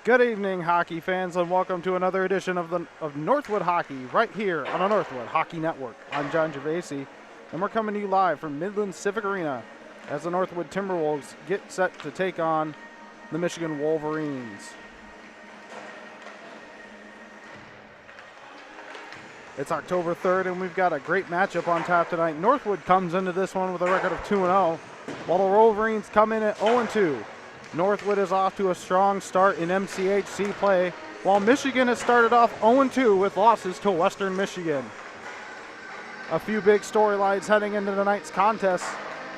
Good evening, hockey fans, and welcome to another edition of Northwood Hockey right here on the Northwood Hockey Network. I'm John Gervasi, and we're coming to you live from Midland Civic Arena as the Northwood Timberwolves get set to take on the Michigan Wolverines. It's October 3rd, and we've got a great matchup on tap tonight. Northwood comes into this one with a record of 2-0, while the Wolverines come in at 0-2. Northwood is off to a strong start in MCHC play, while Michigan has started off 0-2 with losses to Western Michigan. A few big storylines heading into tonight's contest.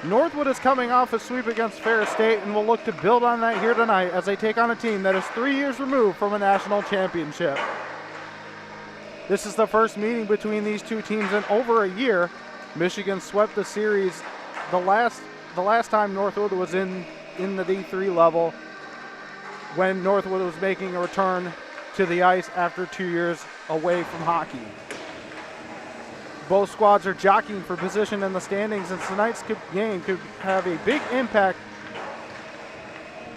Northwood is coming off a sweep against Ferris State and will look to build on that here tonight as they take on a team that is 3 years removed from a national championship. This is the first meeting between these two teams in over a year. Michigan swept the series the last time Northwood was in the D3 level, when Northwood was making a return to the ice after 2 years away from hockey. Both squads are jockeying for position in the standings, and tonight's game could have a big impact,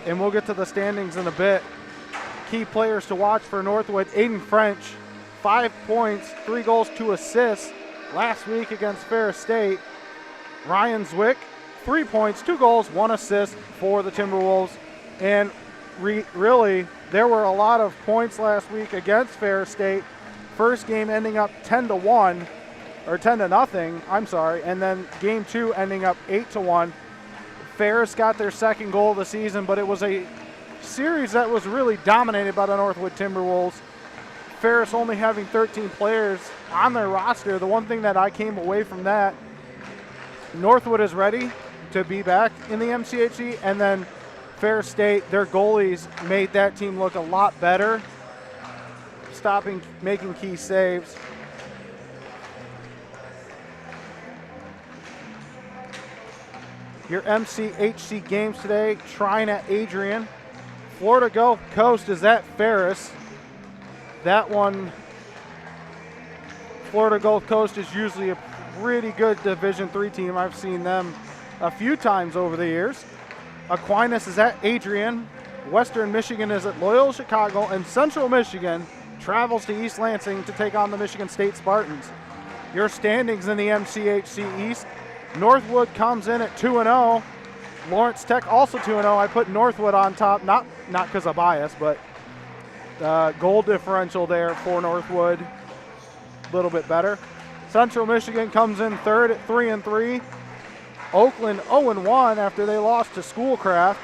and we'll get to the standings in a bit. Key players to watch for Northwood: Aiden French, 5 points, 3 goals, 2 assists last week against Ferris State. Ryan Zwick, 3 points, 2 goals, 1 assist for the Timberwolves. And really, there were a lot of points last week against Ferris State. First game ending up 10-1, or 10-0, I'm sorry, and then game 2 ending up 8-1. Ferris got their second goal of the season, but it was a series that was really dominated by the Northwood Timberwolves. Ferris only having 13 players on their roster. The one thing that I came away from that, Northwood is ready to be back in the MCHC, and then Ferris State, their goalies made that team look a lot better, making key saves. Your MCHC games today: Trine at Adrian, Florida Gulf Coast is at Ferris. That one, Florida Gulf Coast is usually a pretty good Division III team. I've seen them a few times over the years. Aquinas is at Adrian, Western Michigan is at Loyola Chicago, and Central Michigan travels to East Lansing to take on the Michigan State Spartans. Your standings in the MCHC East: Northwood comes in at 2-0. Lawrence Tech also 2-0. I put Northwood on top, not because of bias, but goal differential there for Northwood a little bit better. Central Michigan comes in third at 3-3. Oakland 0-1 after they lost to Schoolcraft.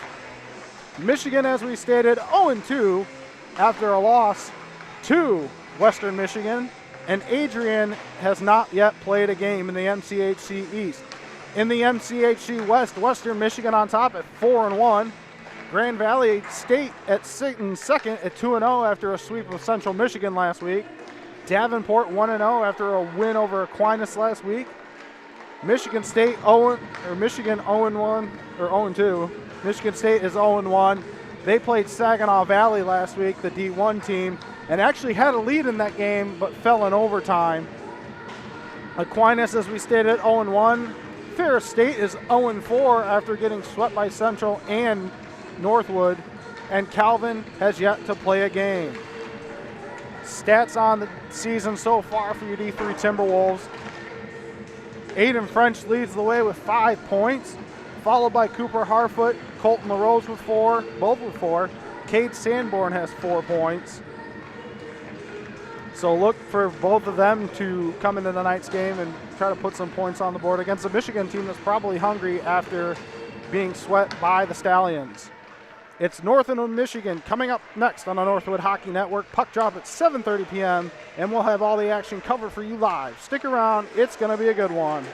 Michigan, as we stated, 0-2 after a loss to Western Michigan. And Adrian has not yet played a game in the MCHC East. In the MCHC West, Western Michigan on top at 4-1. Grand Valley State at second at 2-0 after a sweep of Central Michigan last week. Davenport 1-0 after a win over Aquinas last week. Michigan State Michigan 0-1 or 0-2. Michigan State is 0-1. They played Saginaw Valley last week, the D1 team, and actually had a lead in that game but fell in overtime. Aquinas, as we stated, 0-1. Ferris State is 0-4 after getting swept by Central and Northwood, and Calvin has yet to play a game. Stats on the season so far for your D3 Timberwolves: Aiden French leads the way with 5 points, followed by Cooper Harfoot, Colton LaRose with 4, both with 4. Cade Sanborn has 4 points. So look for both of them to come into tonight's game and try to put some points on the board against a Michigan team that's probably hungry after being swept by the Stallions. It's Northwood, Michigan coming up next on the Northwood Hockey Network. Puck drop at 7:30 p.m., and we'll have all the action covered for you live. Stick around. It's going to be a good one.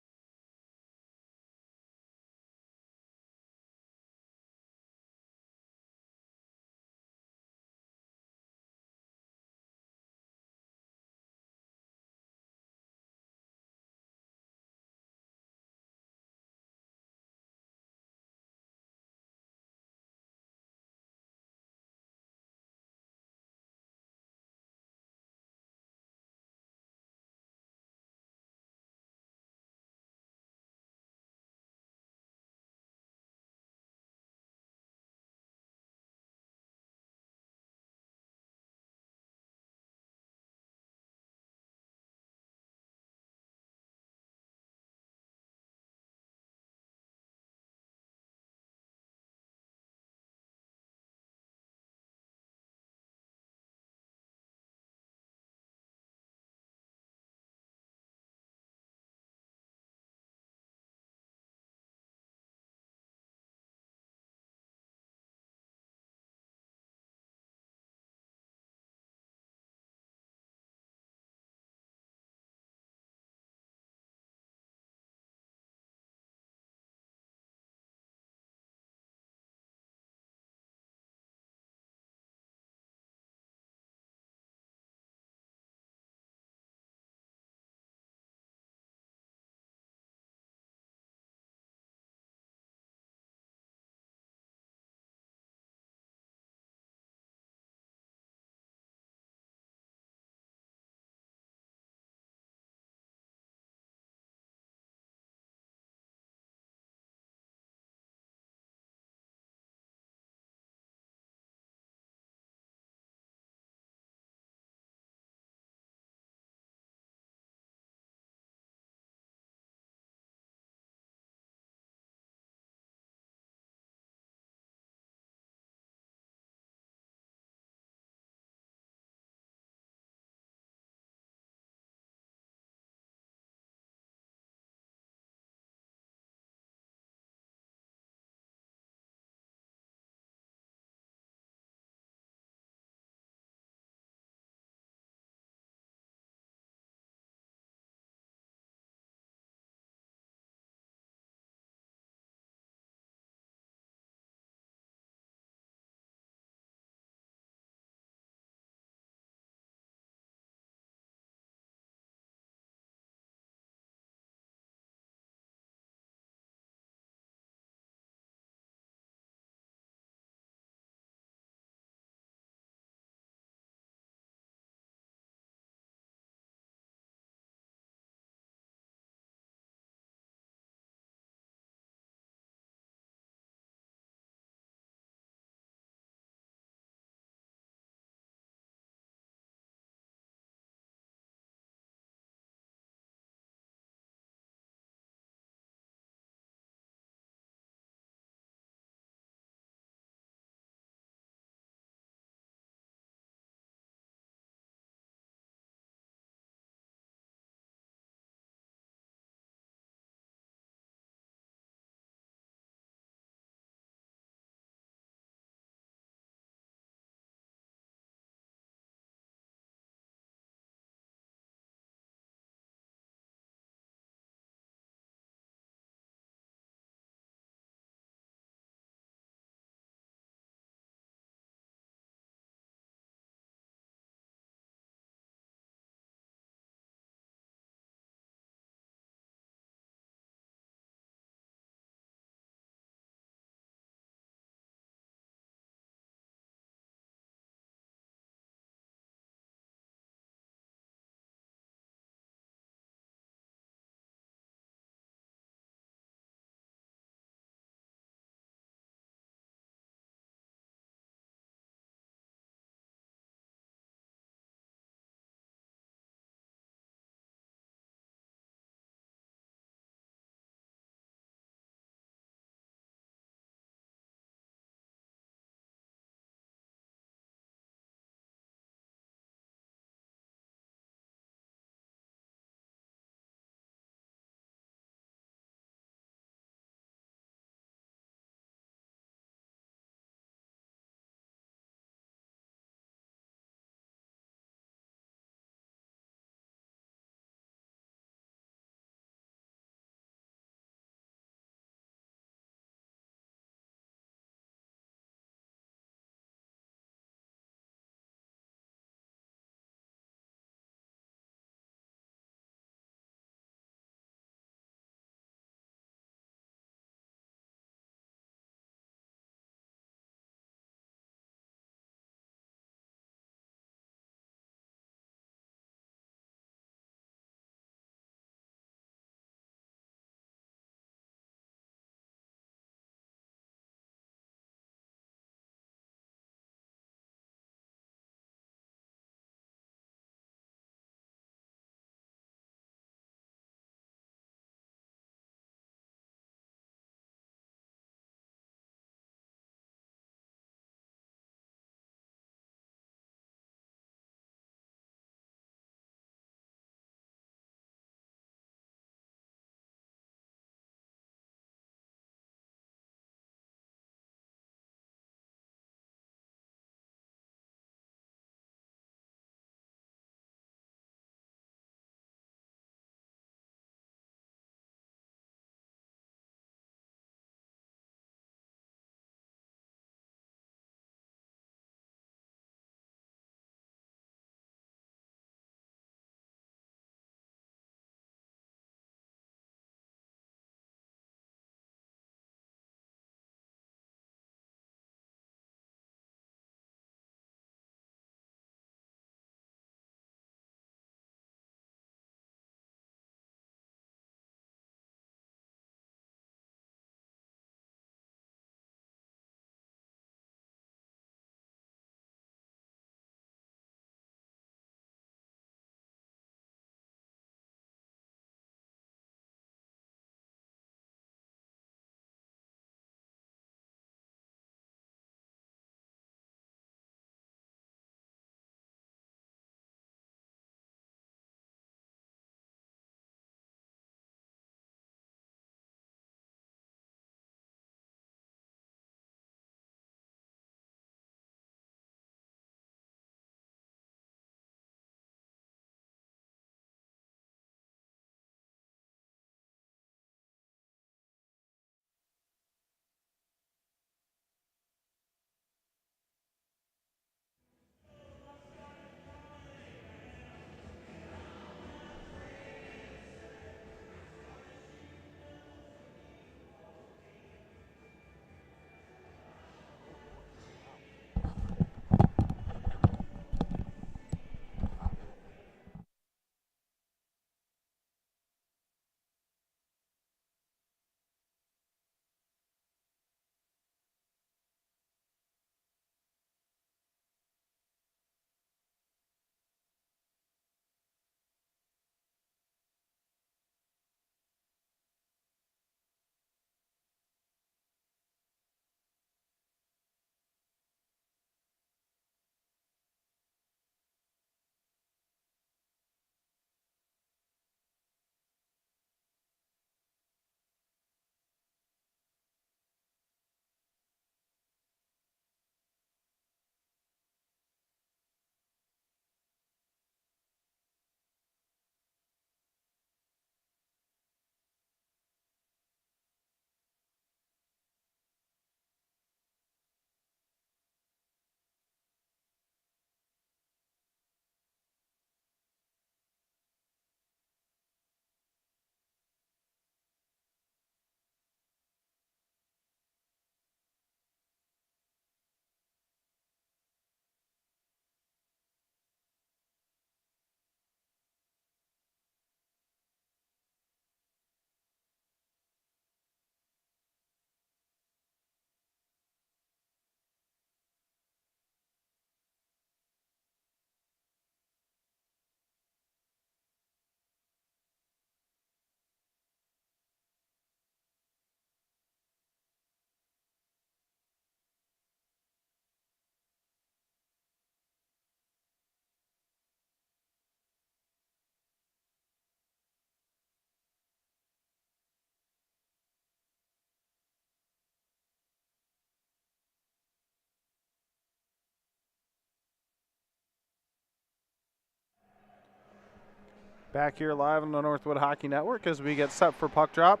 Back here live on the Northwood Hockey Network as we get set for puck drop.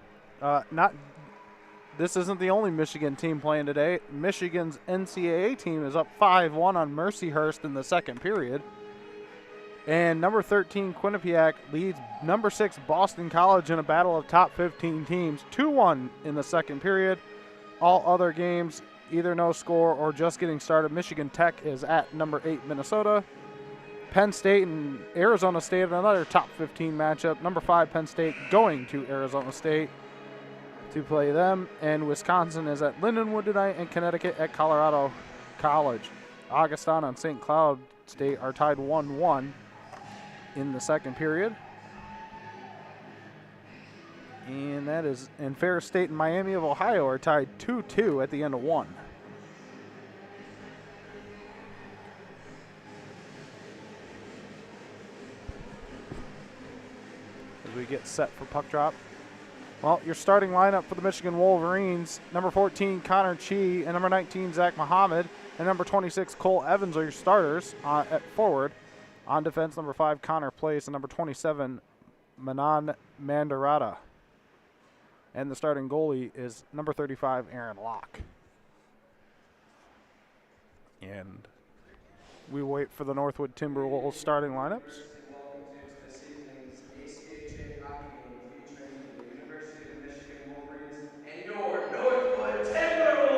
This isn't the only Michigan team playing today. Michigan's NCAA team is up 5-1 on Mercyhurst in the second period. And number 13 Quinnipiac leads number 6 Boston College in a battle of top 15 teams 2-1 in the second period. All other games either no score or just getting started. Michigan Tech is at number 8 Minnesota. Penn State and Arizona State, another top 15 matchup. Number 5 Penn State going to Arizona State to play them. And Wisconsin is at Lindenwood tonight, and Connecticut at Colorado College. Augustana and St. Cloud State are tied 1-1 in the second period. And that is, and Ferris State and Miami of Ohio are tied 2-2 at the end of one. As we get set for puck drop. Well, your starting lineup for the Michigan Wolverines, number 14, Connor Chee, and number 19, Zach Muhammad, and number 26, Cole Evans are your starters at forward. On defense, number 5, Connor Place, and number 27, Manan Mandarata. And the starting goalie is number 35, Aaron Locke. And we wait for the Northwood Timberwolves starting lineups. Welcome to this evening's ACHA hockey game featuring the University of Michigan Wolverines and your Northwood Timberwolves.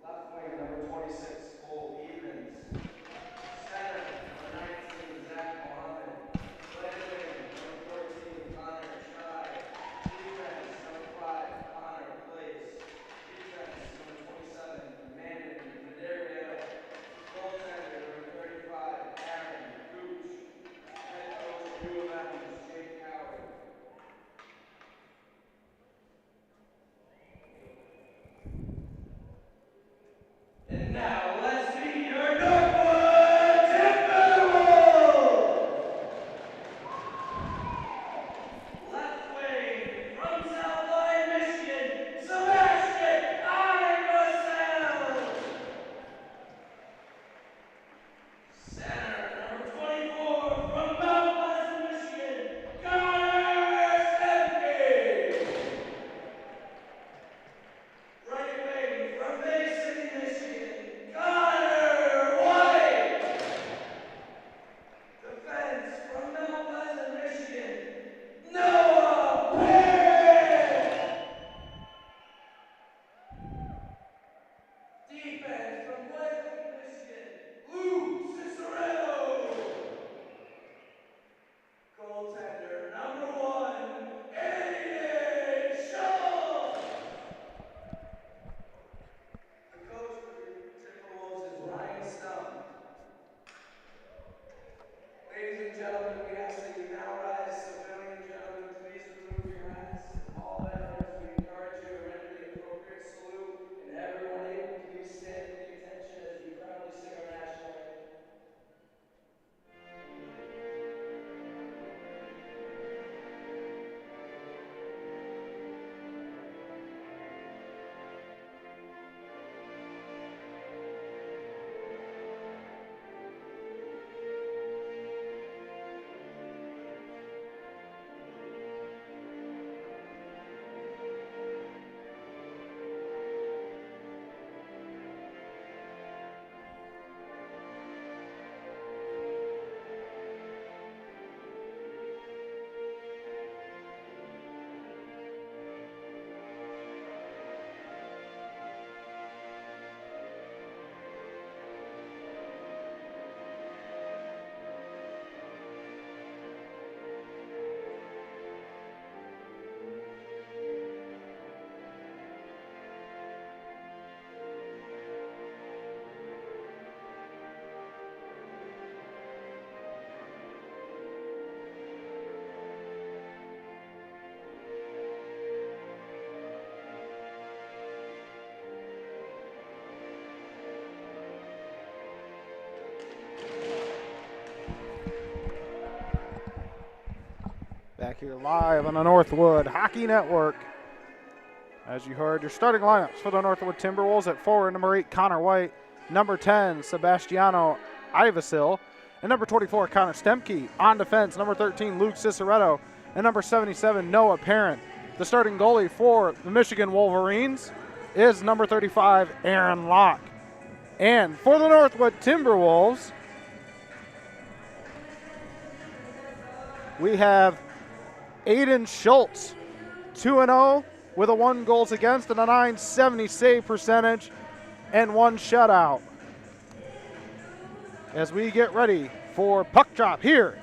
Left wing, number 26, Cole Evans. Center, number 19, Zach Mohammed. Right wing, number 14, Connor Chai. Defense, number 5, Connor Place. Defense, number 27, Manon Madariel. Goaltender, number 35, Aaron Gooch. Head coach, U of M, Jake Howard. And now let's meet your Northwood Timberwolves! Left wing, from South Lyon, Michigan, Sebastian Ivasel! Center, number 24, from Mount Pleasant, Michigan, Connor Stepke! Right wing, from Bay City, Michigan, Connor White! Defense, from Mount Pleasant, Michigan, Noah Perrin! Defense, from Blanford, Michigan, Lou Cicerello! Goaltender, number 1, Aiden Schultz! The coach for the Timberwolves is Ryan Stump. Ladies and gentlemen, we ask that you now rise. Civilian gentlemen, please remove your hats. All veterans, we encourage you to render the appropriate salute. And everyone able, please stand to the attention as we proudly sing our national anthem. Back here live on the Northwood Hockey Network. As you heard, your starting lineups for the Northwood Timberwolves: at forward, number 8, Connor White, number 10, Sebastiano Ivasil, and number 24, Connor Stemke. On defense, number 13, Luke Ciceretto, and number 77, Noah Parent. The starting goalie for the Michigan Wolverines is number 35, Aaron Locke. And for the Northwood Timberwolves, we have Aiden Schultz, 2-0 with a 1 goals against and a .970 save percentage and 1 shutout. As we get ready for puck drop here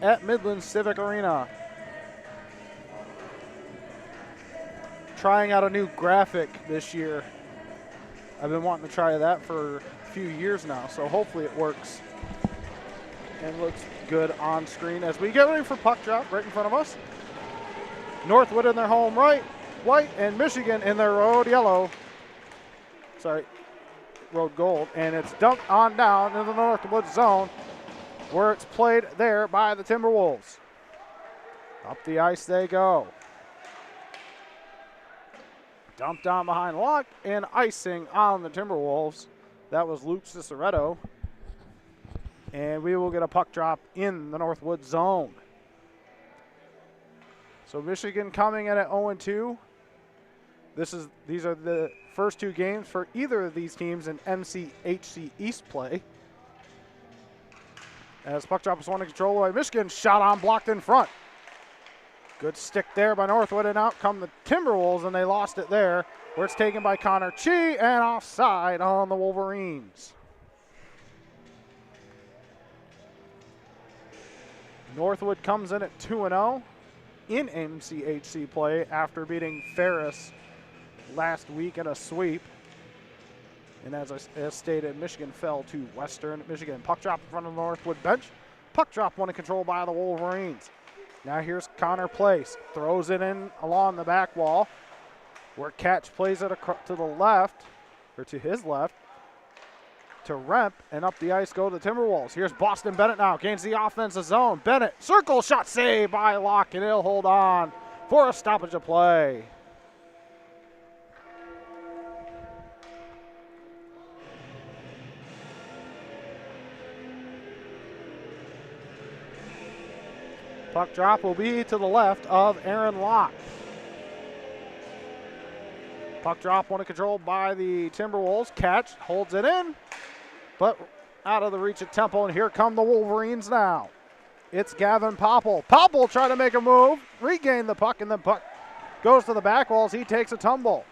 at Midland Civic Arena. Trying out a new graphic this year. I've been wanting to try that for a few years now, so hopefully it works and looks good on screen as we get ready for puck drop right in front of us. Northwood in their home right, white, and Michigan in their road yellow. Road gold, and it's dumped on down in the Northwood zone where it's played there by the Timberwolves. Up the ice they go. Dumped down behind Locke and icing on the Timberwolves. That was Luke Ciceretto. And we will get a puck drop in the Northwood zone. So Michigan coming in at 0-2. These are the first 2 games for either of these teams in MCHC East play. As puck drop is one in control by Michigan, shot on blocked in front. Good stick there by Northwood, and out come the Timberwolves, and they lost it there, where it's taken by Connor Chi and offside on the Wolverines. Northwood comes in at 2-0 in MCHC play after beating Ferris last week in a sweep. And as stated, Michigan fell to Western Michigan. Puck drop in front of the Northwood bench. Puck drop one in control by the Wolverines. Now here's Connor Place. Throws it in along the back wall, where Catch plays it to the left, or to his left, to Remp, and up the ice go the Timberwolves. Here's Boston Bennett now, gains the offensive zone. Bennett, circle shot save by Locke, and he'll hold on for a stoppage of play. Puck drop will be to the left of Aaron Locke. Puck drop one controlled by the Timberwolves. Catch holds it in, but out of the reach of Temple, and here come the Wolverines now. It's Gavin Popple. Popple trying to make a move, regain the puck, and then puck goes to the back walls. He takes a tumble.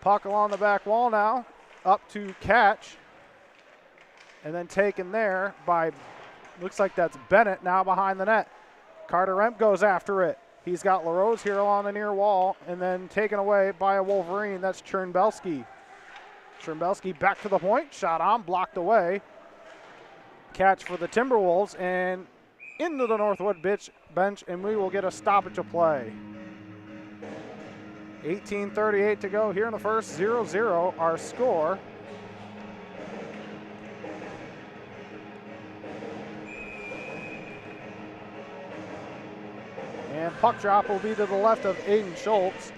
Puck along the back wall now, up to Catch, and then taken there by, looks like that's Bennett now behind the net. Carter Remp goes after it. He's got LaRose here along the near wall, and then taken away by a Wolverine. That's Chernbelski. Chernbelski back to the point. Shot on, blocked away. Catch for the Timberwolves, and into the Northwood bench, and we will get a stoppage of play. 18:38 to go here in the first. 0-0 our score. And puck drop will be to the left of Aiden Schultz,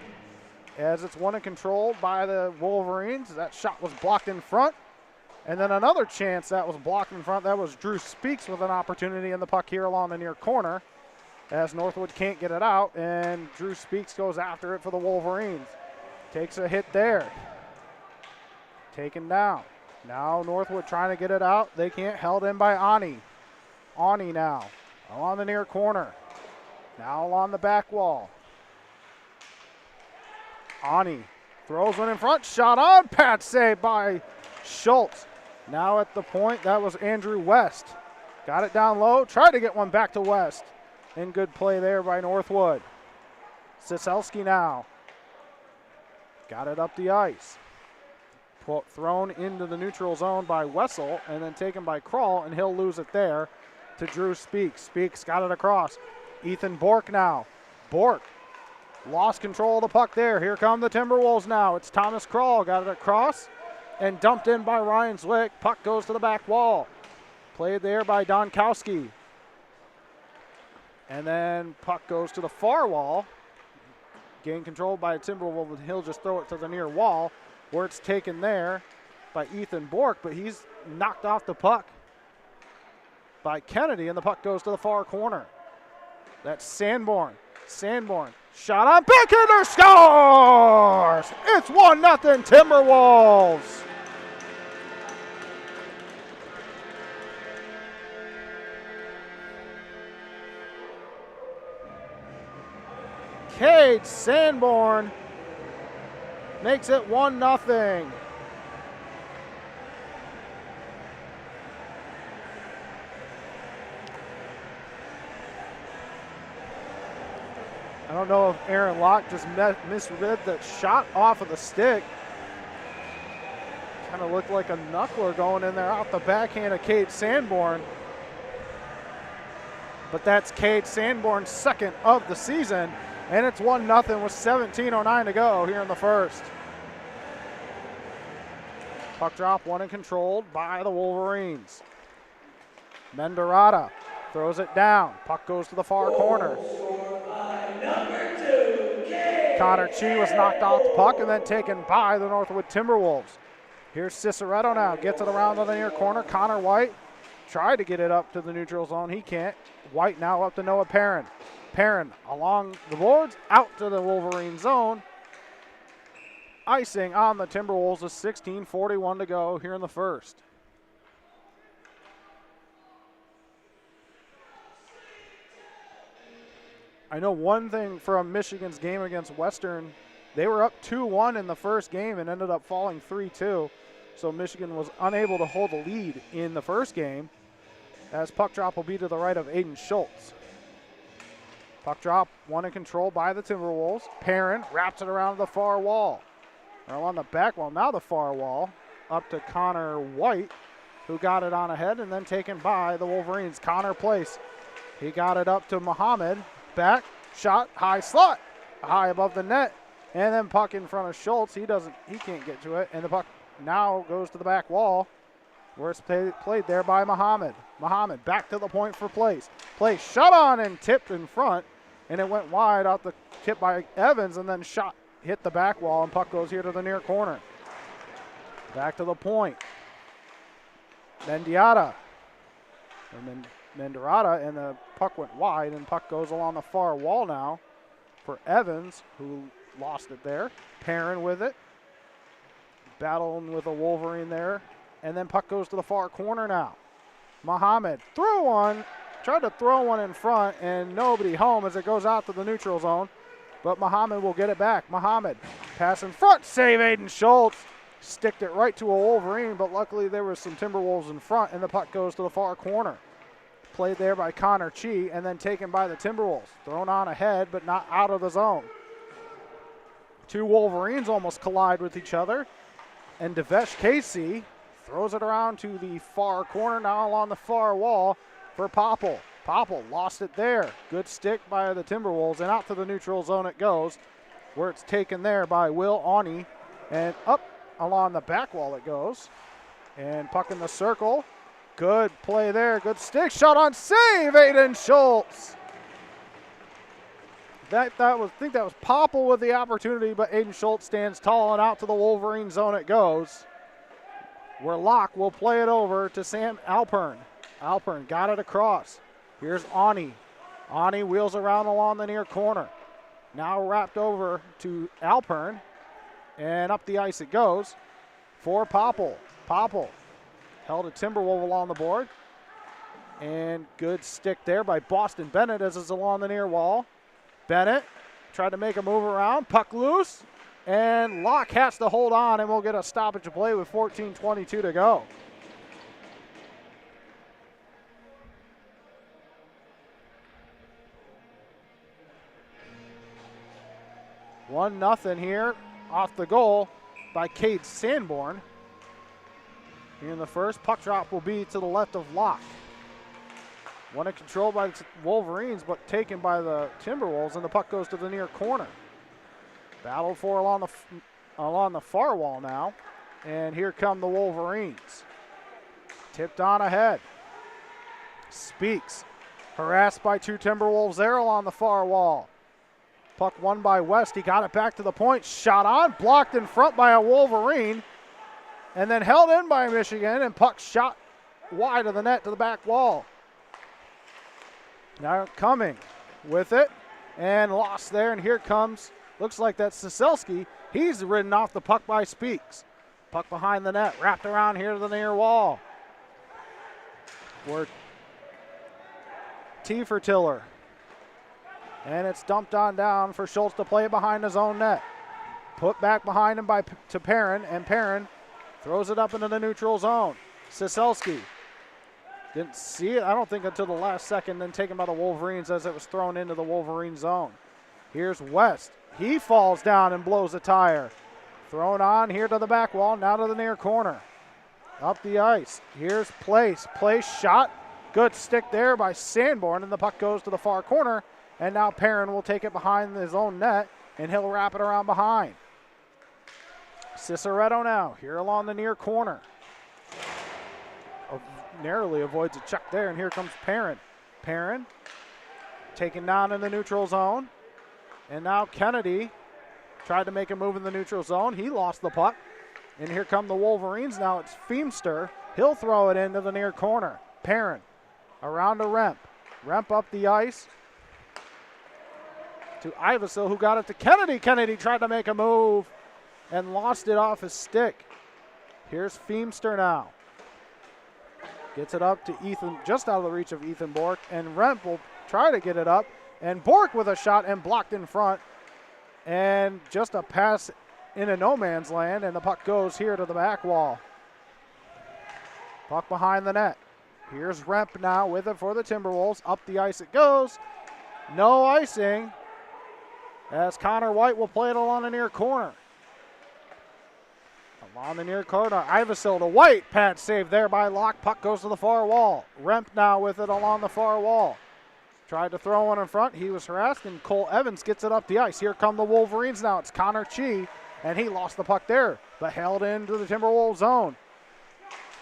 as it's one in control by the Wolverines. That shot was blocked in front. And then another chance that was blocked in front. That was Drew Speaks with an opportunity in the puck here along the near corner, as Northwood can't get it out, and Drew Speaks goes after it for the Wolverines. Takes a hit there. Taken down. Now Northwood trying to get it out. They can't. Held in by Ani. Ani now along the near corner. Now along the back wall. Ani throws one in front. Shot on. Pat save by Schultz. Now at the point, that was Andrew West. Got it down low. Tried to get one back to West. And good play there by Northwood. Siselski now. Got it up the ice. Thrown into the neutral zone by Wessel, and then taken by Kroll, and he'll lose it there to Drew Speaks. Speaks got it across. Ethan Bork now. Bork lost control of the puck there. Here come the Timberwolves now. It's Thomas Kroll. Got it across and dumped in by Ryan Zwick. Puck goes to the back wall. Played there by Donkowski. And then puck goes to the far wall. Gain control by a Timberwolves, and he'll just throw it to the near wall, where it's taken there by Ethan Bork, but he's knocked off the puck by Kennedy, and the puck goes to the far corner. That's Sanborn. Sanborn, shot on backhander, scores! It's 1-0 Timberwolves. Cade Sanborn makes it 1-0. I don't know if Aaron Locke just misread the shot off of the stick. Kind of looked like a knuckler going in there off the backhand of Cade Sanborn. But that's Cade Sanborn's second of the season, and it's 1-0 with 17:09 to go here in the first. Puck drop, won and controlled by the Wolverines. Mendorada throws it down. Puck goes to the far corner. Connor Chi was knocked off the puck and then taken by the Northwood Timberwolves. Here's Ciceretto now, gets it around to the near corner. Connor White tried to get it up to the neutral zone. He can't. White now up to Noah Perrin. Perrin along the boards, out to the Wolverine zone. Icing on the Timberwolves with 16:41 to go here in the first. I know one thing from Michigan's game against Western, they were up 2-1 in the first game and ended up falling 3-2. So Michigan was unable to hold the lead in the first game, as puck drop will be to the right of Aiden Schultz. Puck drop, won and controlled by the Timberwolves. Perrin wraps it around the far wall. Or along the back wall, now the far wall, up to Connor White, who got it on ahead and then taken by the Wolverines. Connor Place, he got it up to Muhammad. Back, shot, high slot, high above the net, and then puck in front of Schultz. He can't get to it, and the puck now goes to the back wall, where it's played there by Muhammad. Muhammad back to the point for Place. Place shot on and tipped in front, and it went wide out the tip by Evans, and then shot hit the back wall, and puck goes here to the near corner. Back to the point. Mendorada, and the puck went wide, and puck goes along the far wall now for Evans, who lost it there. Perrin with it, battling with a Wolverine there, and then puck goes to the far corner now. Muhammad tried to throw one in front, and nobody home as it goes out to the neutral zone, but Muhammad will get it back. Muhammad, pass in front, save Aiden Schultz. Sticked it right to a Wolverine, but luckily there was some Timberwolves in front, and the puck goes to the far corner. Played there by Connor Chi, and then taken by the Timberwolves. Thrown on ahead, but not out of the zone. Two Wolverines almost collide with each other, and Devesh Casey throws it around to the far corner, now along the far wall for Popple. Popple lost it there. Good stick by the Timberwolves, and out to the neutral zone it goes, where it's taken there by Will Awney, and up along the back wall it goes, and puck in the circle. Good play there, good stick, shot on save, Aiden Schultz. I think that was Popple with the opportunity, but Aiden Schultz stands tall, and out to the Wolverine zone it goes, where Locke will play it over to Sam Alpern. Alpern got it across. Here's Awney. Awney wheels around along the near corner. Now wrapped over to Alpern, and up the ice it goes for Popple. Popple held a Timberwolf along the board. And good stick there by Boston Bennett as it's along the near wall. Bennett tried to make a move around. Puck loose. And Locke has to hold on, and we'll get a stoppage of play with 14:22 to go. One nothing here off the goal by Cade Sanborn. Here in the first, puck drop will be to the left of Locke. One in control by the Wolverines, but taken by the Timberwolves, and the puck goes to the near corner. Battled for along the far wall now, and here come the Wolverines. Tipped on ahead. Speaks, harassed by two Timberwolves there along the far wall. Puck won by West. He got it back to the point. Shot on, blocked in front by a Wolverine, and then held in by Michigan, and puck shot wide of the net to the back wall. Now coming with it, and lost there, and here comes, looks like that's Siselski. He's ridden off the puck by Speaks. Puck behind the net, wrapped around here to the near wall. For T for Tiller. And it's dumped on down for Schultz to play behind his own net. Put back behind him to Perrin, and Perrin throws it up into the neutral zone. Siselski didn't see it, I don't think, until the last second, then taken by the Wolverines as it was thrown into the Wolverine zone. Here's West. He falls down and blows a tire. Thrown on here to the back wall, now to the near corner. Up the ice. Here's Place. Place shot. Good stick there by Sanborn, and the puck goes to the far corner. And now Perrin will take it behind his own net, and he'll wrap it around behind. Ciceretto now, here along the near corner. Narrowly avoids a check there, and here comes Perrin. Perrin taken down in the neutral zone. And now Kennedy tried to make a move in the neutral zone. He lost the puck. And here come the Wolverines. Now it's Feemster. He'll throw it into the near corner. Perrin around to Remp. Remp up the ice to Ivesil, who got it to Kennedy. Kennedy tried to make a move and lost it off his stick. Here's Feemster now. Gets it up to Ethan, just out of the reach of Ethan Bork, and Remp will try to get it up, and Bork with a shot and blocked in front, and just a pass into no man's land, and the puck goes here to the back wall. Puck behind the net. Here's Remp now with it for the Timberwolves. Up the ice it goes. No icing, as Connor White will play it along the near corner. Along the near corner, Ivesil to White. Pad save there by Locke. Puck goes to the far wall. Remp now with it along the far wall. Tried to throw one in front. He was harassed, and Cole Evans gets it up the ice. Here come the Wolverines now. It's Connor Chi, and he lost the puck there, but held into the Timberwolves zone.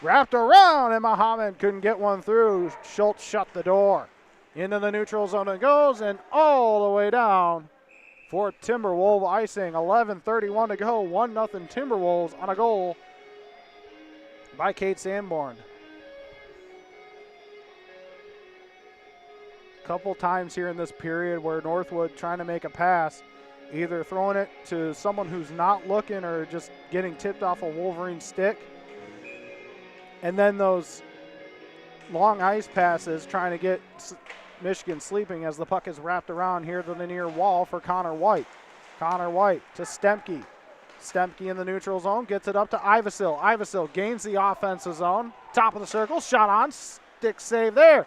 Wrapped around, and Muhammad couldn't get one through. Schultz shut the door. Into the neutral zone it goes, and all the way down for Timberwolves icing. 11:31 to go. 1-0 Timberwolves on a goal by Kate Sanborn. Couple times here in this period where Northwood trying to make a pass, either throwing it to someone who's not looking or just getting tipped off a Wolverine stick. And then those long ice passes trying to get Michigan sleeping as the puck is wrapped around here to the near wall for Connor White. Connor White to Stemke. Stemke in the neutral zone, gets it up to Ivesil. Ivesil gains the offensive zone. Top of the circle, shot on, stick save there.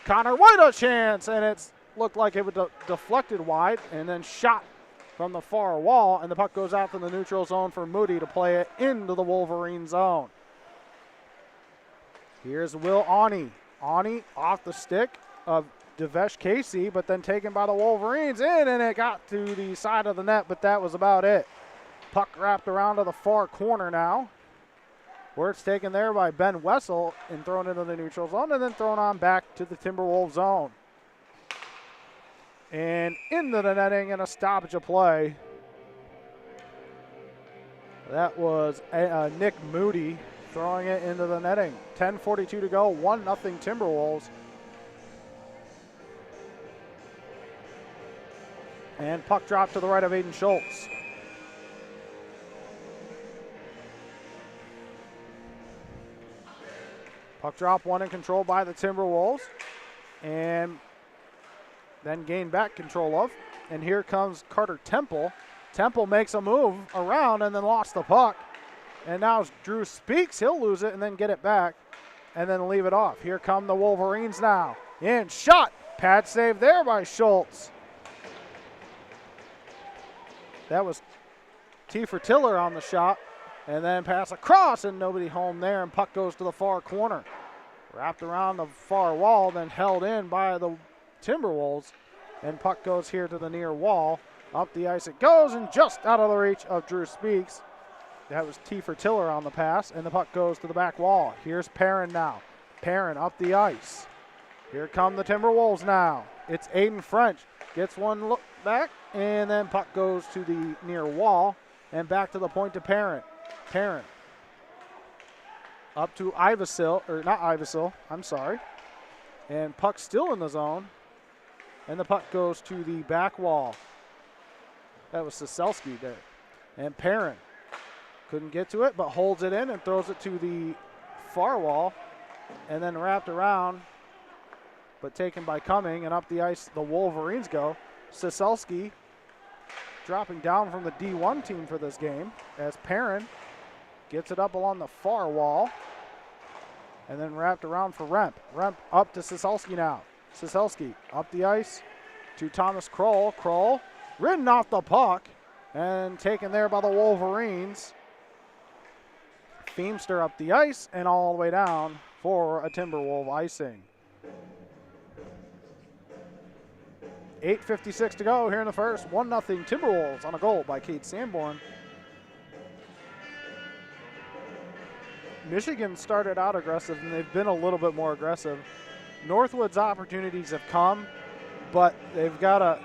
Connor White a chance, and it looked like it would deflected wide and then shot from the far wall, and the puck goes out to the neutral zone for Moody to play it into the Wolverine zone. Here's Will Awney. Awney off the stick of Devesh Casey, but then taken by the Wolverines in, and it got to the side of the net, but that was about it. Puck wrapped around to the far corner now, where it's taken there by Ben Wessel and thrown into the neutral zone, and then thrown on back to the Timberwolves zone. And into the netting and a stoppage of play. That was Nick Moody throwing it into the netting. 10:42 to go, 1-0 Timberwolves. And puck drop to the right of Aiden Schultz. Puck drop won and controlled by the Timberwolves. And then gained back control of. And here comes Carter Temple. Temple makes a move around and then lost the puck. And now Drew Speaks. He'll lose it and then get it back and then leave it off. Here come the Wolverines now. In shot. Pad save there by Schultz. That was T for Tiller on the shot. And then pass across, and nobody home there, and puck goes to the far corner. Wrapped around the far wall, then held in by the Timberwolves. And puck goes here to the near wall. Up the ice it goes, and just out of the reach of Drew Speaks. That was T for Tiller on the pass, and the puck goes to the back wall. Here's Perrin now. Perrin up the ice. Here come the Timberwolves now. It's Aiden French. Gets one look back, and then puck goes to the near wall, and back to the point to Parent. Parent. Up to Ivasil, or not Ivasil, I'm sorry. And puck still in the zone, and the puck goes to the back wall. That was Siselski there. And Parent couldn't get to it, but holds it in and throws it to the far wall, and then wrapped around, but taken by Cumming, and up the ice the Wolverines go. Siselski dropping down from the D1 team for this game as Perrin gets it up along the far wall, and then wrapped around for Remp. Remp up to Siselski now. Siselski up the ice to Thomas Kroll. Kroll ridden off the puck and taken there by the Wolverines. Feemster up the ice and all the way down for a Timberwolf icing. 8:56 to go here in the first. 1-0 Timberwolves on a goal by Kate Sanborn. Michigan started out aggressive, and they've been a little bit more aggressive. Northwood's opportunities have come, but they've got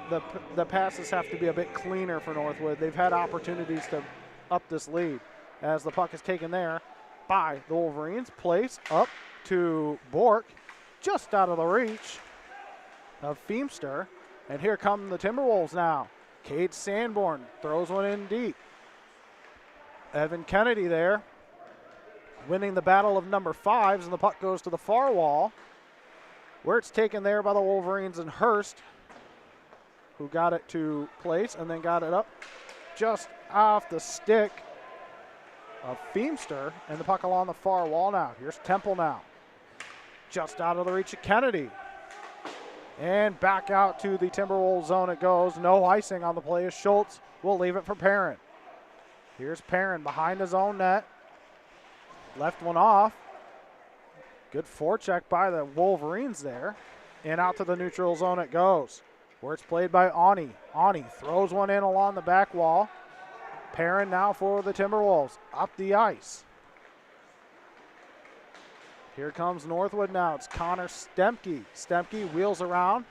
the passes have to be a bit cleaner for Northwood. They've had opportunities to up this lead as the puck is taken there by the Wolverines. Place up to Bork, just out of the reach of Feemster. And here come the Timberwolves now. Cade Sanborn throws one in deep. Evan Kennedy there, winning the battle of number 5s, and the puck goes to the far wall, where it's taken there by the Wolverines and Hurst, who got it to place and then got it up just off the stick of Feemster, and the puck along the far wall now. Here's Temple now, just out of the reach of Kennedy. And back out to the Timberwolves zone it goes. No icing on the play as Schultz will leave it for Perrin. Here's Perrin behind his own net. Left one off. Good forecheck by the Wolverines there. And out to the neutral zone it goes, where it's played by Ani. Ani throws one in along the back wall. Perrin now for the Timberwolves. Up the ice. Here comes Northwood now. It's Connor Stemke. Stemke wheels around.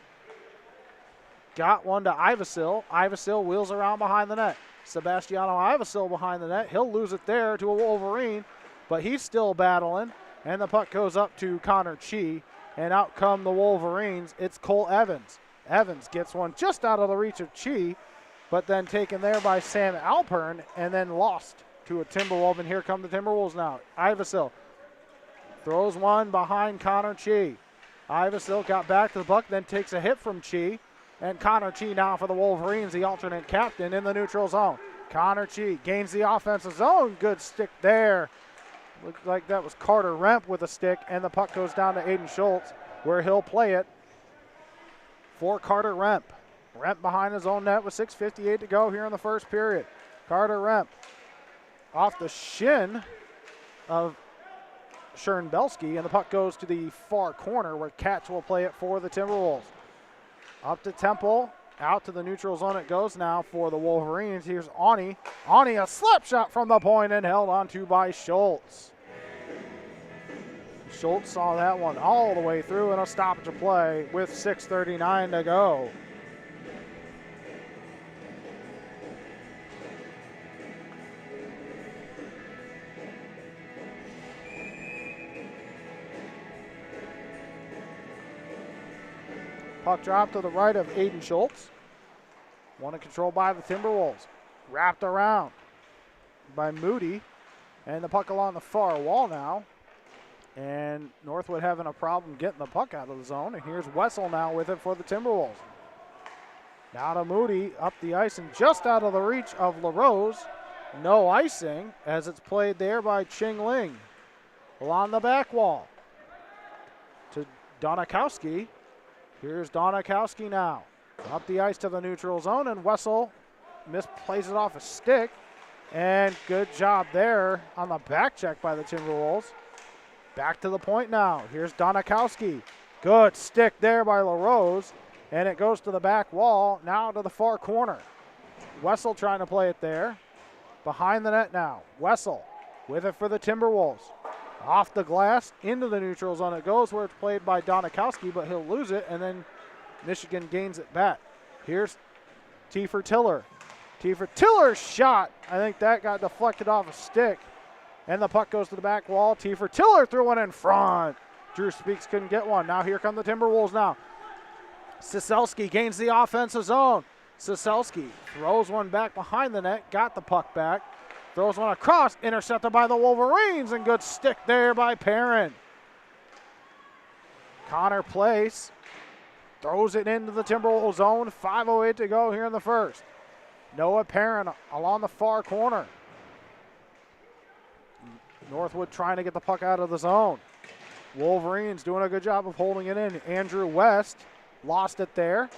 Got one to Ivasil. Ivasil wheels around behind the net. Sebastiano Ivasil behind the net. He'll lose it there to a Wolverine, but he's still battling. And the puck goes up to Connor Chi. And out come the Wolverines. It's Cole Evans. Evans gets one just out of the reach of Chi, but then taken there by Sam Alpern and then lost to a Timberwolf. And here come the Timberwolves now. Ivasil throws one behind Connor Chi. Ivasil got back to the puck, then takes a hit from Chi. And Connor Chi now for the Wolverines, the alternate captain in the neutral zone. Connor Chi gains the offensive zone. Good stick there. Looked like that was Carter Remp with a stick, and the puck goes down to Aiden Schultz, where he'll play it for Carter Remp. Remp behind his own net with 6:58 to go here in the first period. Carter Remp off the shin of Schernbelski, and the puck goes to the far corner where Katz will play it for the Timberwolves. Up to Temple, out to the neutral zone it goes now for the Wolverines. Here's Ani. Ani, a slap shot from the point and held onto by Schultz. Schultz saw that one all the way through, and a stoppage of play with 6:39 to go. Puck drop to the right of Aiden Schultz. One in control by the Timberwolves. Wrapped around by Moody. And the puck along the far wall now. And Northwood having a problem getting the puck out of the zone. And here's Wessel now with it for the Timberwolves. Now to Moody up the ice and just out of the reach of LaRose. No icing as it's played there by Ching Ling. Along the back wall to Donakowski. Here's Donakowski now. Up the ice to the neutral zone, and Wessel misplays it off a stick. And good job there on the back check by the Timberwolves. Back to the point now. Here's Donakowski. Good stick there by LaRose, and it goes to the back wall, now to the far corner. Wessel trying to play it there. Behind the net now. Wessel with it for the Timberwolves. Off the glass, into the neutral zone it goes, where it's played by Donakowski, but he'll lose it, and then Michigan gains it back. Here's Tiefer Tiller. Tiefer Tiller's shot. I think that got deflected off a stick. And the puck goes to the back wall. Tiefer Tiller threw one in front. Drew Speaks couldn't get one. Now here come the Timberwolves now. Siselski gains the offensive zone. Siselski throws one back behind the net. Got the puck back. Throws one across. Intercepted by the Wolverines. And good stick there by Perrin. Connor Place throws it into the Timberwolves zone. 5:08 to go here in the first. Noah Perrin along the far corner. Northwood trying to get the puck out of the zone. Wolverines doing a good job of holding it in. Andrew West lost it there.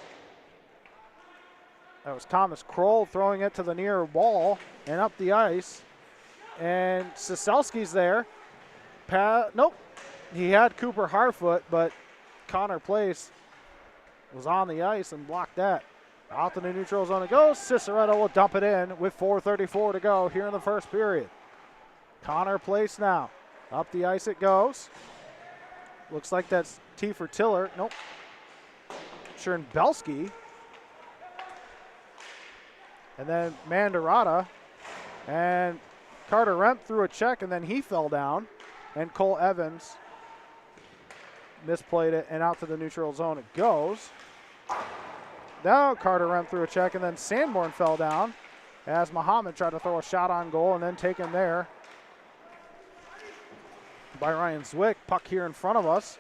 That was Thomas Kroll throwing it to the near wall and up the ice. And Siselski's there. Nope. He had Cooper Harfoot, but Connor Place was on the ice and blocked that. Out to the neutral zone it goes. Ciceretto will dump it in with 4:34 to go here in the first period. Connor Place now. Up the ice it goes. Looks like that's Tiefer Tiller. Nope. Chernbelski. And then Mandarata. And Carter Remp threw a check and then he fell down. And Cole Evans misplayed it and out to the neutral zone it goes. Now Carter Remp threw a check and then Sanborn fell down as Muhammad tried to throw a shot on goal and then taken there by Ryan Zwick. Puck here in front of us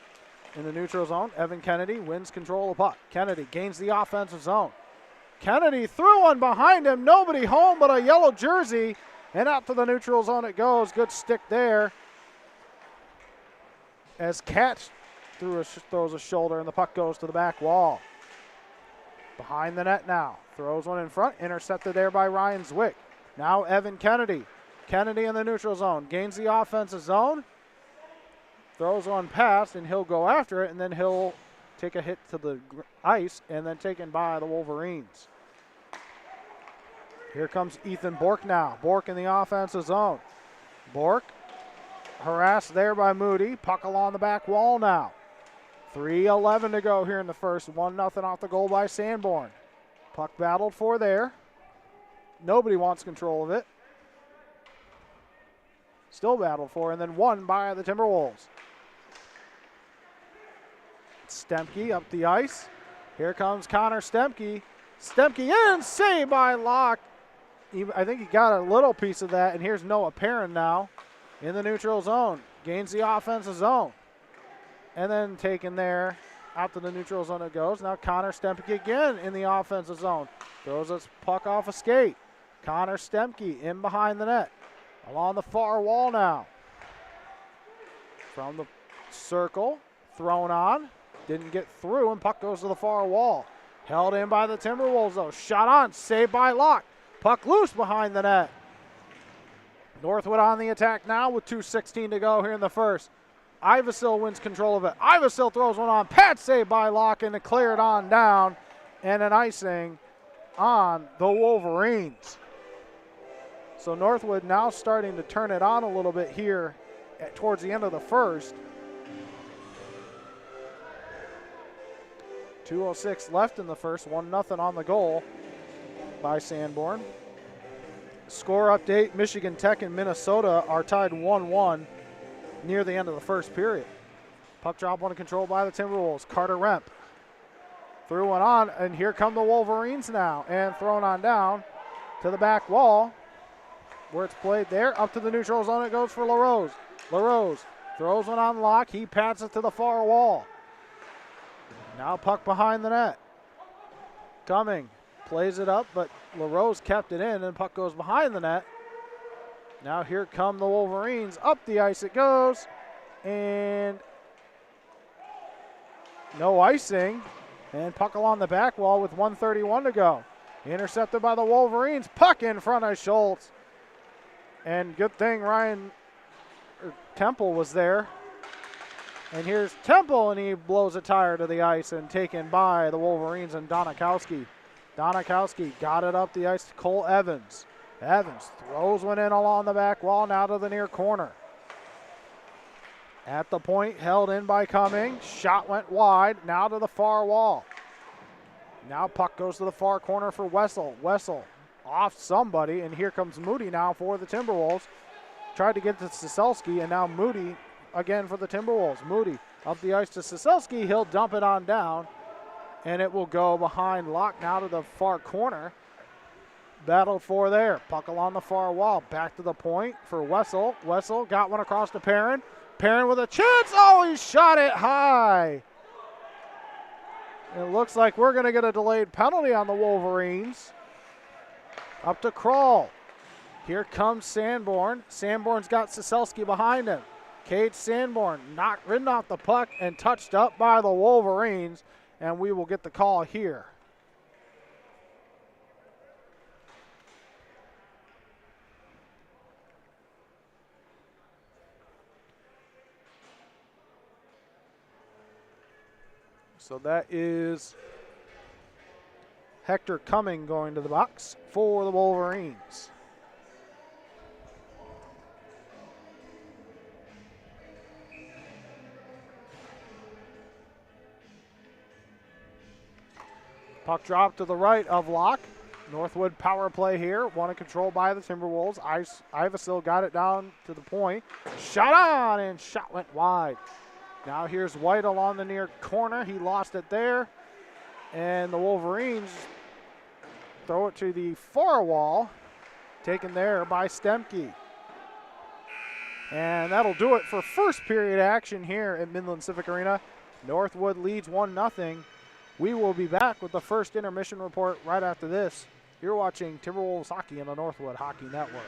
in the neutral zone. Evan Kennedy wins control of the puck. Kennedy gains the offensive zone. Kennedy threw one behind him. Nobody home but a yellow jersey. And out to the neutral zone it goes. Good stick there. As Katz throws a shoulder and the puck goes to the back wall. Behind the net now. Throws one in front. Intercepted there by Ryan Zwick. Now Evan Kennedy. Kennedy in the neutral zone. Gains the offensive zone. Throws one past and he'll go after it and then he'll take a hit to the ice and then taken by the Wolverines. Here comes Ethan Bork now. Bork in the offensive zone. Bork harassed there by Moody. Puck along the back wall now. 3:11 to go here in the first. 1-0 off the goal by Sanborn. Puck battled for there. Nobody wants control of it. Still battled for and then won by the Timberwolves. Stemke up the ice. Here comes Connor Stemke. Stemke in, saved by Locke. I think he got a little piece of that, and here's Noah Perrin now in the neutral zone. Gains the offensive zone. And then taken there, out to the neutral zone it goes. Now Connor Stemke again in the offensive zone. Throws his puck off a skate. Connor Stemke in behind the net. Along the far wall now. From the circle, thrown on. Didn't get through, and puck goes to the far wall. Held in by the Timberwolves, though. Shot on, saved by Locke. Puck loose behind the net. Northwood on the attack now with 2:16 to go here in the first. Ivasil wins control of it. Ivasil throws one on. Pat saved by Locke and cleared on down. And an icing on the Wolverines. So Northwood now starting to turn it on a little bit here towards the end of the first. 2:06 left in the first. 1-0 on the goal by Sanborn. Score update, Michigan Tech and Minnesota are tied 1-1 near the end of the first period. Puck drop one controlled by the Timberwolves. Carter Remp threw one on, and here come the Wolverines now. And thrown on down to the back wall where it's played there. Up to the neutral zone it goes for LaRose. LaRose throws one on Locke. He pats it to the far wall. Now puck behind the net. Cumming plays it up, but LaRose kept it in, and puck goes behind the net. Now here come the Wolverines. Up the ice it goes, and no icing. And puck along the back wall with 1:31 to go. Intercepted by the Wolverines. Puck in front of Schultz. And good thing Temple was there. And here's Temple, and he blows a tire to the ice and taken by the Wolverines and Donikowski. Donikowski got it up the ice to Cole Evans. Evans throws one in along the back wall, now to the near corner. At the point, held in by Cumming. Shot went wide, now to the far wall. Now puck goes to the far corner for Wessel. Wessel off somebody, and here comes Moody now for the Timberwolves. Tried to get to Siselski, and now Moody again for the Timberwolves. Moody up the ice to Siselski. He'll dump it on down, and it will go behind Locke now to the far corner. Battle for there. Puck along the far wall. Back to the point for Wessel. Wessel got one across to Perrin. Perrin with a chance. Oh, he shot it high. It looks like we're going to get a delayed penalty on the Wolverines. Up to Kroll. Here comes Sanborn. Sanborn's got Siselski behind him. Cade Sanborn ridden off the puck and touched up by the Wolverines, and we will get the call here. So that is Hector Cumming going to the box for the Wolverines. Puck drop to the right of Locke. Northwood power play here. One in control by the Timberwolves. Ivasil got it down to the point. Shot on, and shot went wide. Now here's White along the near corner. He lost it there. And the Wolverines throw it to the far wall. Taken there by Stemke. And that'll do it for first period action here at Midland Civic Arena. Northwood leads 1-0. We will be back with the first intermission report right after this. You're watching Timberwolves hockey on the Northwood Hockey Network.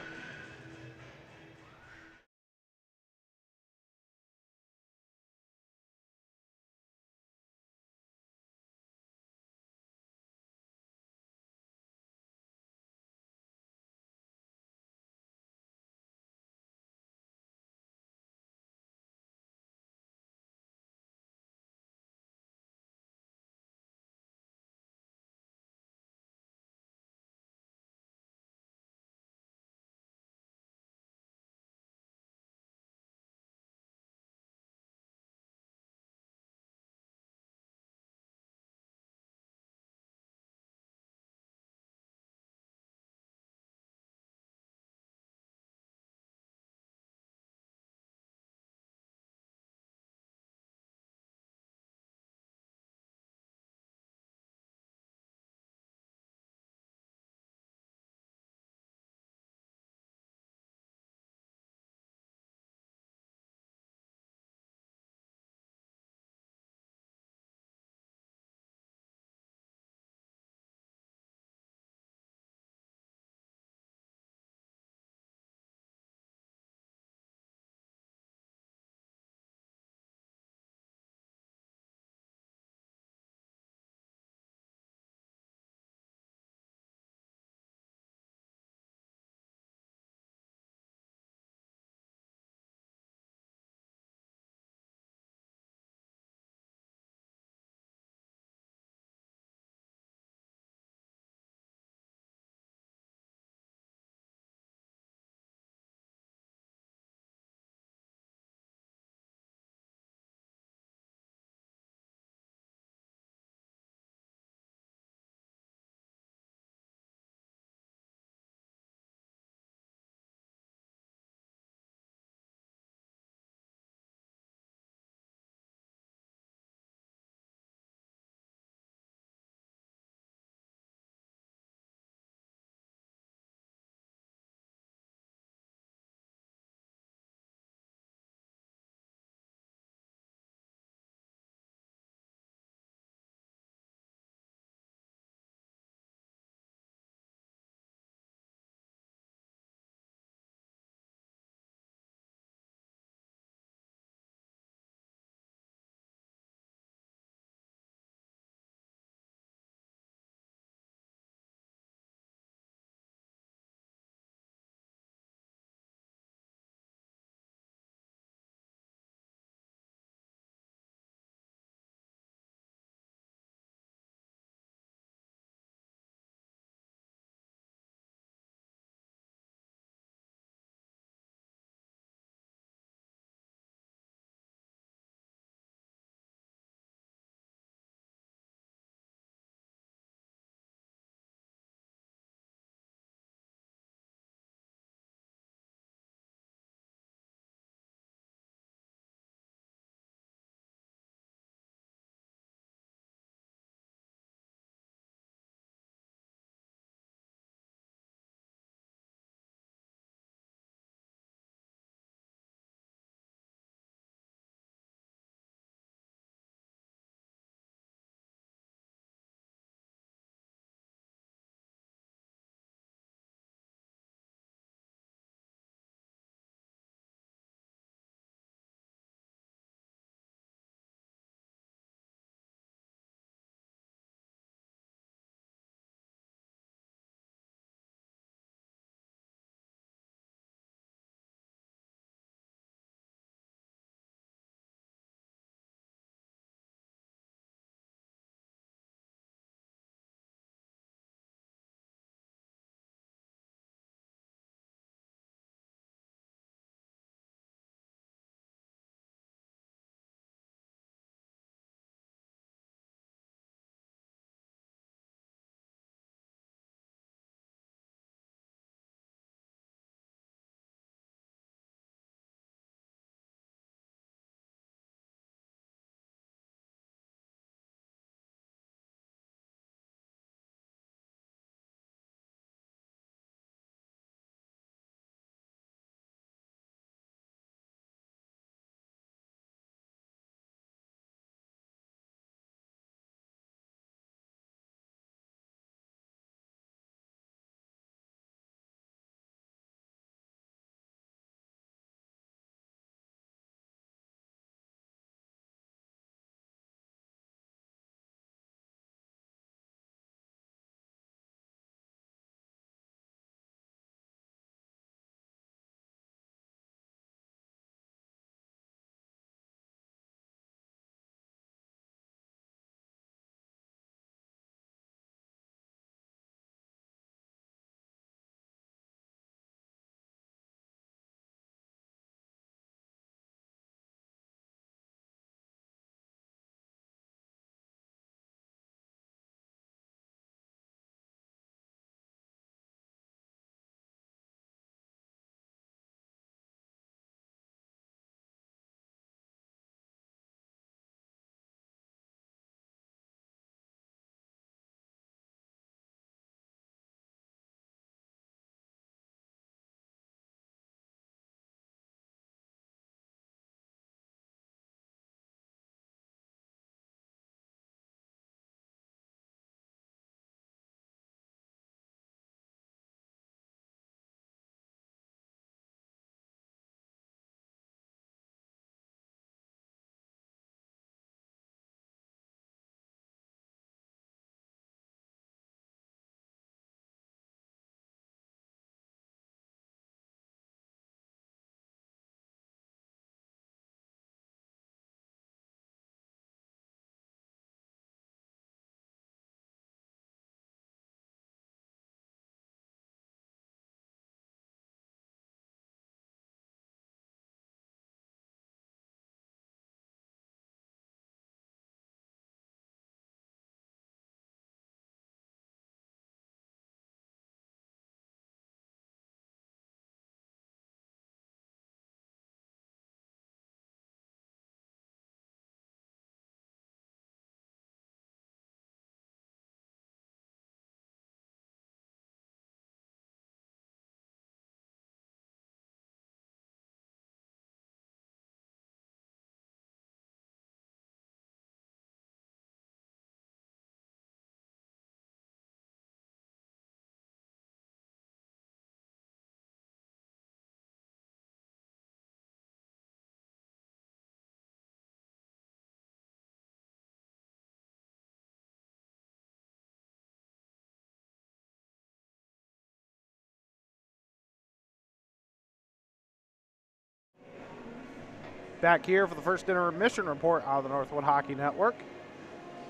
Back here for the first intermission report out of the Northwood Hockey Network.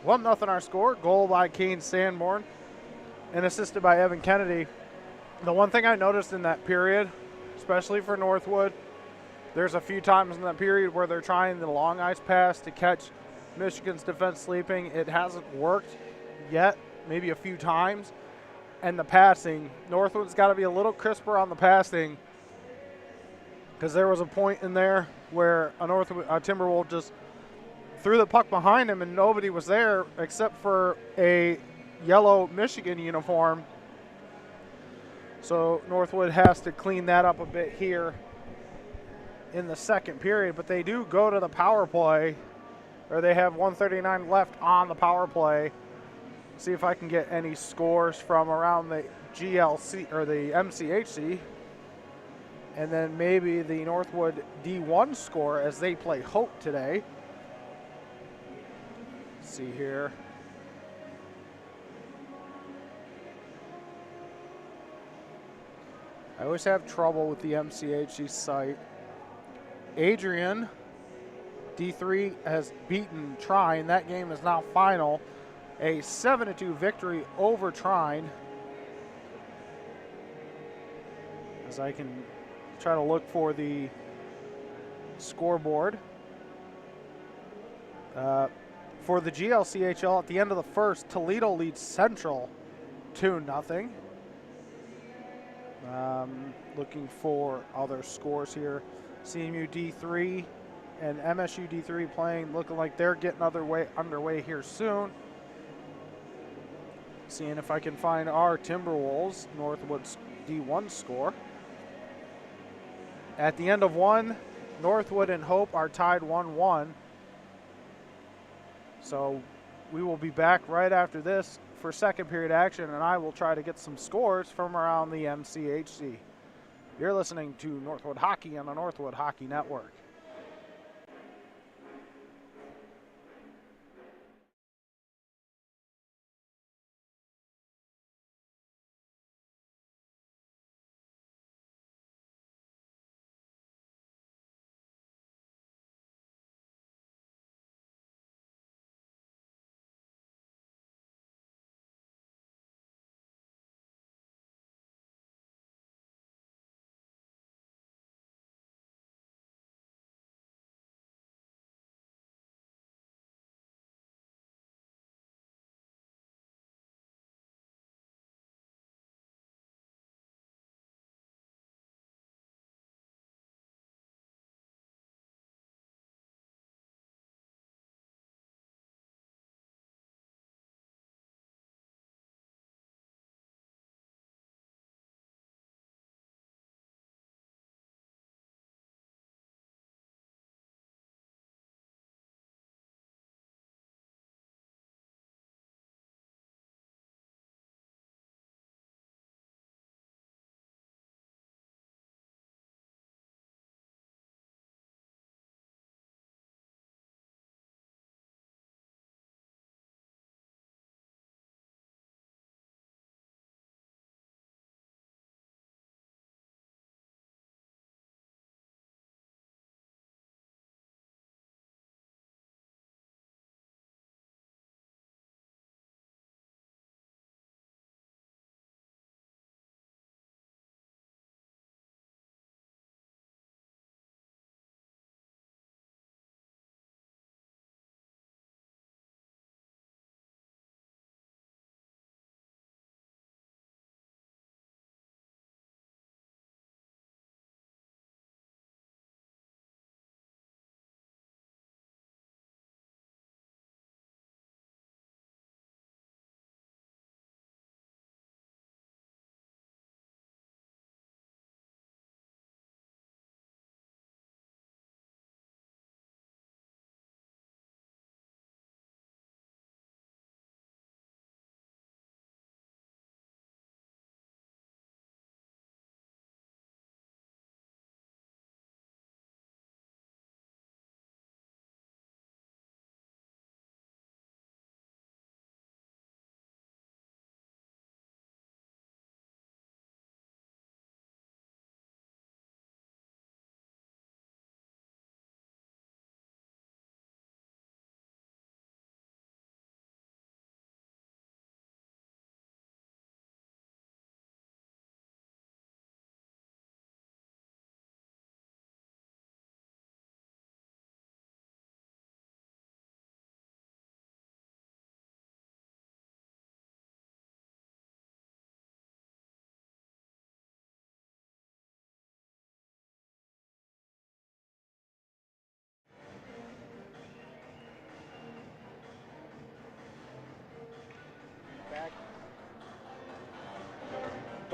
1-0 our score. Goal by Kane Sanborn and assisted by Evan Kennedy. The one thing I noticed in that period, especially for Northwood, there's a few times in that period where they're trying the long ice pass to catch Michigan's defense sleeping. It hasn't worked yet, maybe a few times. And the passing, Northwood's got to be a little crisper on the passing, because there was a point in there where a Timberwolf just threw the puck behind him and nobody was there except for a yellow Michigan uniform. So Northwood has to clean that up a bit here in the second period, but they do go to the power play, or they have 1:39 left on the power play. See if I can get any scores from around the GLC or the MCHC. And then maybe the Northwood D1 score as they play Hope today. Let's see here. I always have trouble with the MCHC site. Adrian, D3, has beaten Trine. That game is now final. A 7-2 victory over Trine. As I can try to look for the scoreboard. For the GLCHL, at the end of the first, Toledo leads Central 2-0. Looking for other scores here. CMU D3 and MSU D3 playing, looking like they're getting underway here soon. Seeing if I can find our Timberwolves, Northwood's D1 score. At the end of one, Northwood and Hope are tied 1-1. So we will be back right after this for second period action, and I will try to get some scores from around the MCHC. You're listening to Northwood Hockey on the Northwood Hockey Network.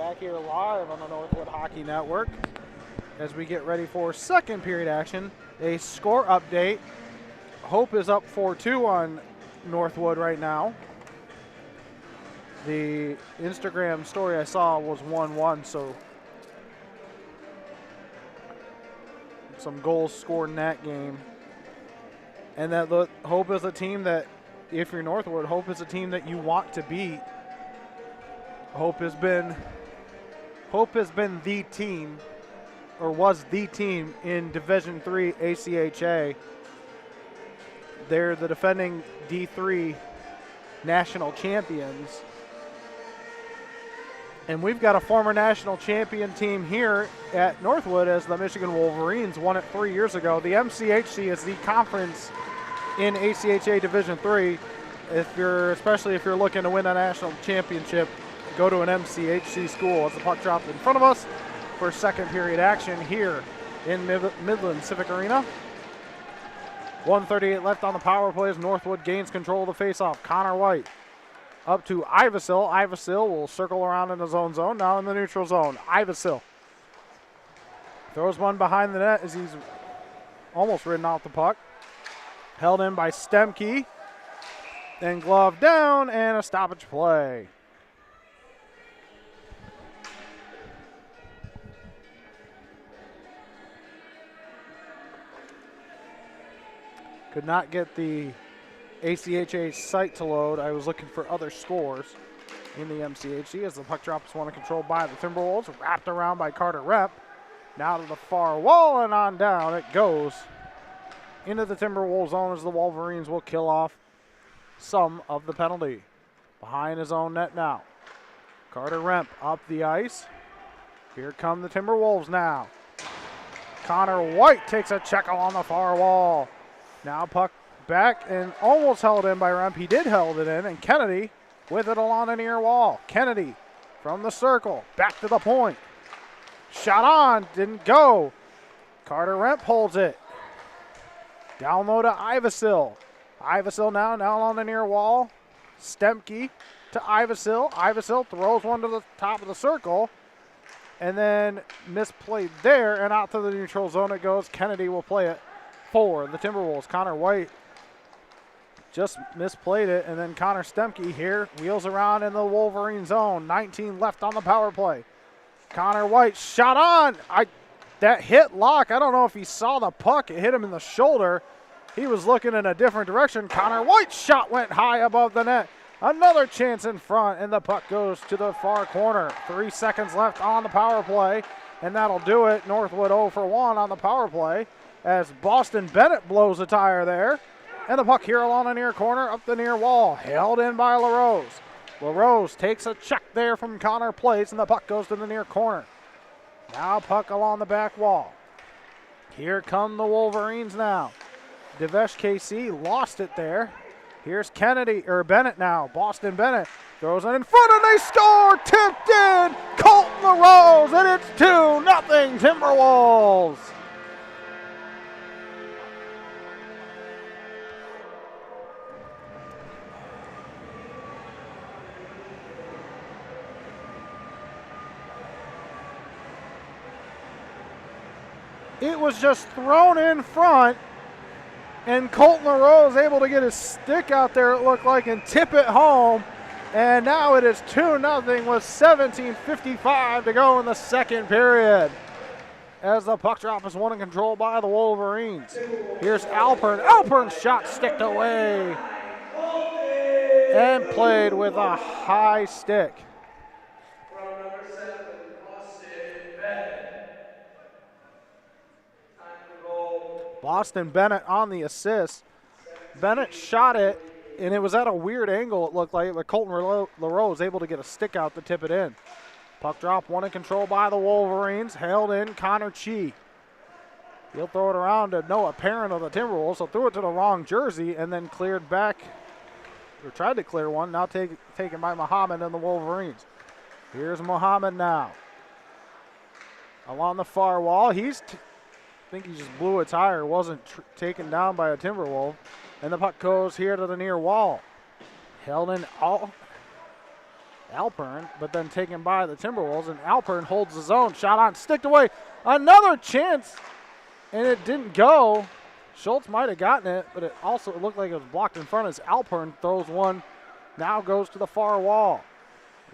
back here live on the Northwood Hockey Network as we get ready for second period action. A score update. Hope is up 4-2 on Northwood right now. The Instagram story I saw was 1-1, so some goals scored in that game. And that Hope is a team that, if you're Northwood, Hope is a team that you want to beat. Hope has been the team, or was the team in Division III ACHA. They're the defending D3 national champions. And we've got a former national champion team here at Northwood as the Michigan Wolverines won it 3 years ago. The MCHC is the conference in ACHA Division III. Especially if you're looking to win a national championship, go to an MCHC school. As the puck dropped in front of us for second period action here in Midland Civic Arena. 1:38 left on the power play as Northwood gains control of the faceoff. Connor White up to Ivasil. Ivasil will circle around in his own zone, now in the neutral zone. Ivasil throws one behind the net as he's almost ridden off the puck. Held in by Stemke. Then glove down and a stoppage play. Could not get the ACHA site to load. I was looking for other scores in the MCHC as the puck drop is one controlled by the Timberwolves. Wrapped around by Carter Rep. Now to the far wall and on down it goes into the Timberwolves zone as the Wolverines will kill off some of the penalty. Behind his own net now. Carter Remp up the ice. Here come the Timberwolves now. Connor White takes a check along the far wall. Now puck back and almost held in by Remp. He did held it in, and Kennedy with it along the near wall. Kennedy from the circle, back to the point. Shot on, didn't go. Carter Remp holds it. Down low to Ivasil. Ivasil now on the near wall. Stemke to Ivasil. Ivasil throws one to the top of the circle and then misplayed there and out to the neutral zone it goes. Kennedy will play it for the Timberwolves. Connor White just misplayed it, and then Connor Stemke here wheels around in the Wolverine zone. 19 left on the power play. Connor White shot on. That hit Locke. I don't know if he saw the puck. It hit him in the shoulder. He was looking in a different direction. Connor White's shot went high above the net. Another chance in front, and the puck goes to the far corner. 3 seconds left on the power play, and that'll do it. Northwood 0 for 1 on the power play as Boston Bennett blows a tire there. And the puck here along the near corner, up the near wall. Held in by LaRose. LaRose takes a check there from Connor Place, and the puck goes to the near corner. Now puck along the back wall. Here come the Wolverines now. Devesh KC lost it there. Here's Bennett now. Boston Bennett throws it in front and they score! Tipped in! Colton LaRose, and it's 2-0 Timberwolves! It was just thrown in front, and Colton LaRose able to get his stick out there, it looked like, and tip it home. And now it is 2-0 with 17:55 to go in the second period. As the puck drop is won and controlled by the Wolverines. Here's Alpern. Alpern's shot sticked away and played with a high stick. Boston Bennett on the assist. Bennett shot it, and it was at a weird angle, it looked like, but Colton LaRose was able to get a stick out to tip it in. Puck drop, won and controlled by the Wolverines. Held in, Connor Chi. He'll throw it around to Noah Parent of the Timberwolves, so threw it to the wrong jersey and then cleared back, or tried to clear one, now taken by Muhammad and the Wolverines. Here's Muhammad now. Along the far wall, I think he just blew a tire, wasn't taken down by a Timberwolf. And the puck goes here to the near wall. Held in Alpern, but then taken by the Timberwolves, and Alpern holds his own. Shot on, sticked away. Another chance, and it didn't go. Schultz might have gotten it, but it also looked like it was blocked in front as Alpern throws one. Now goes to the far wall.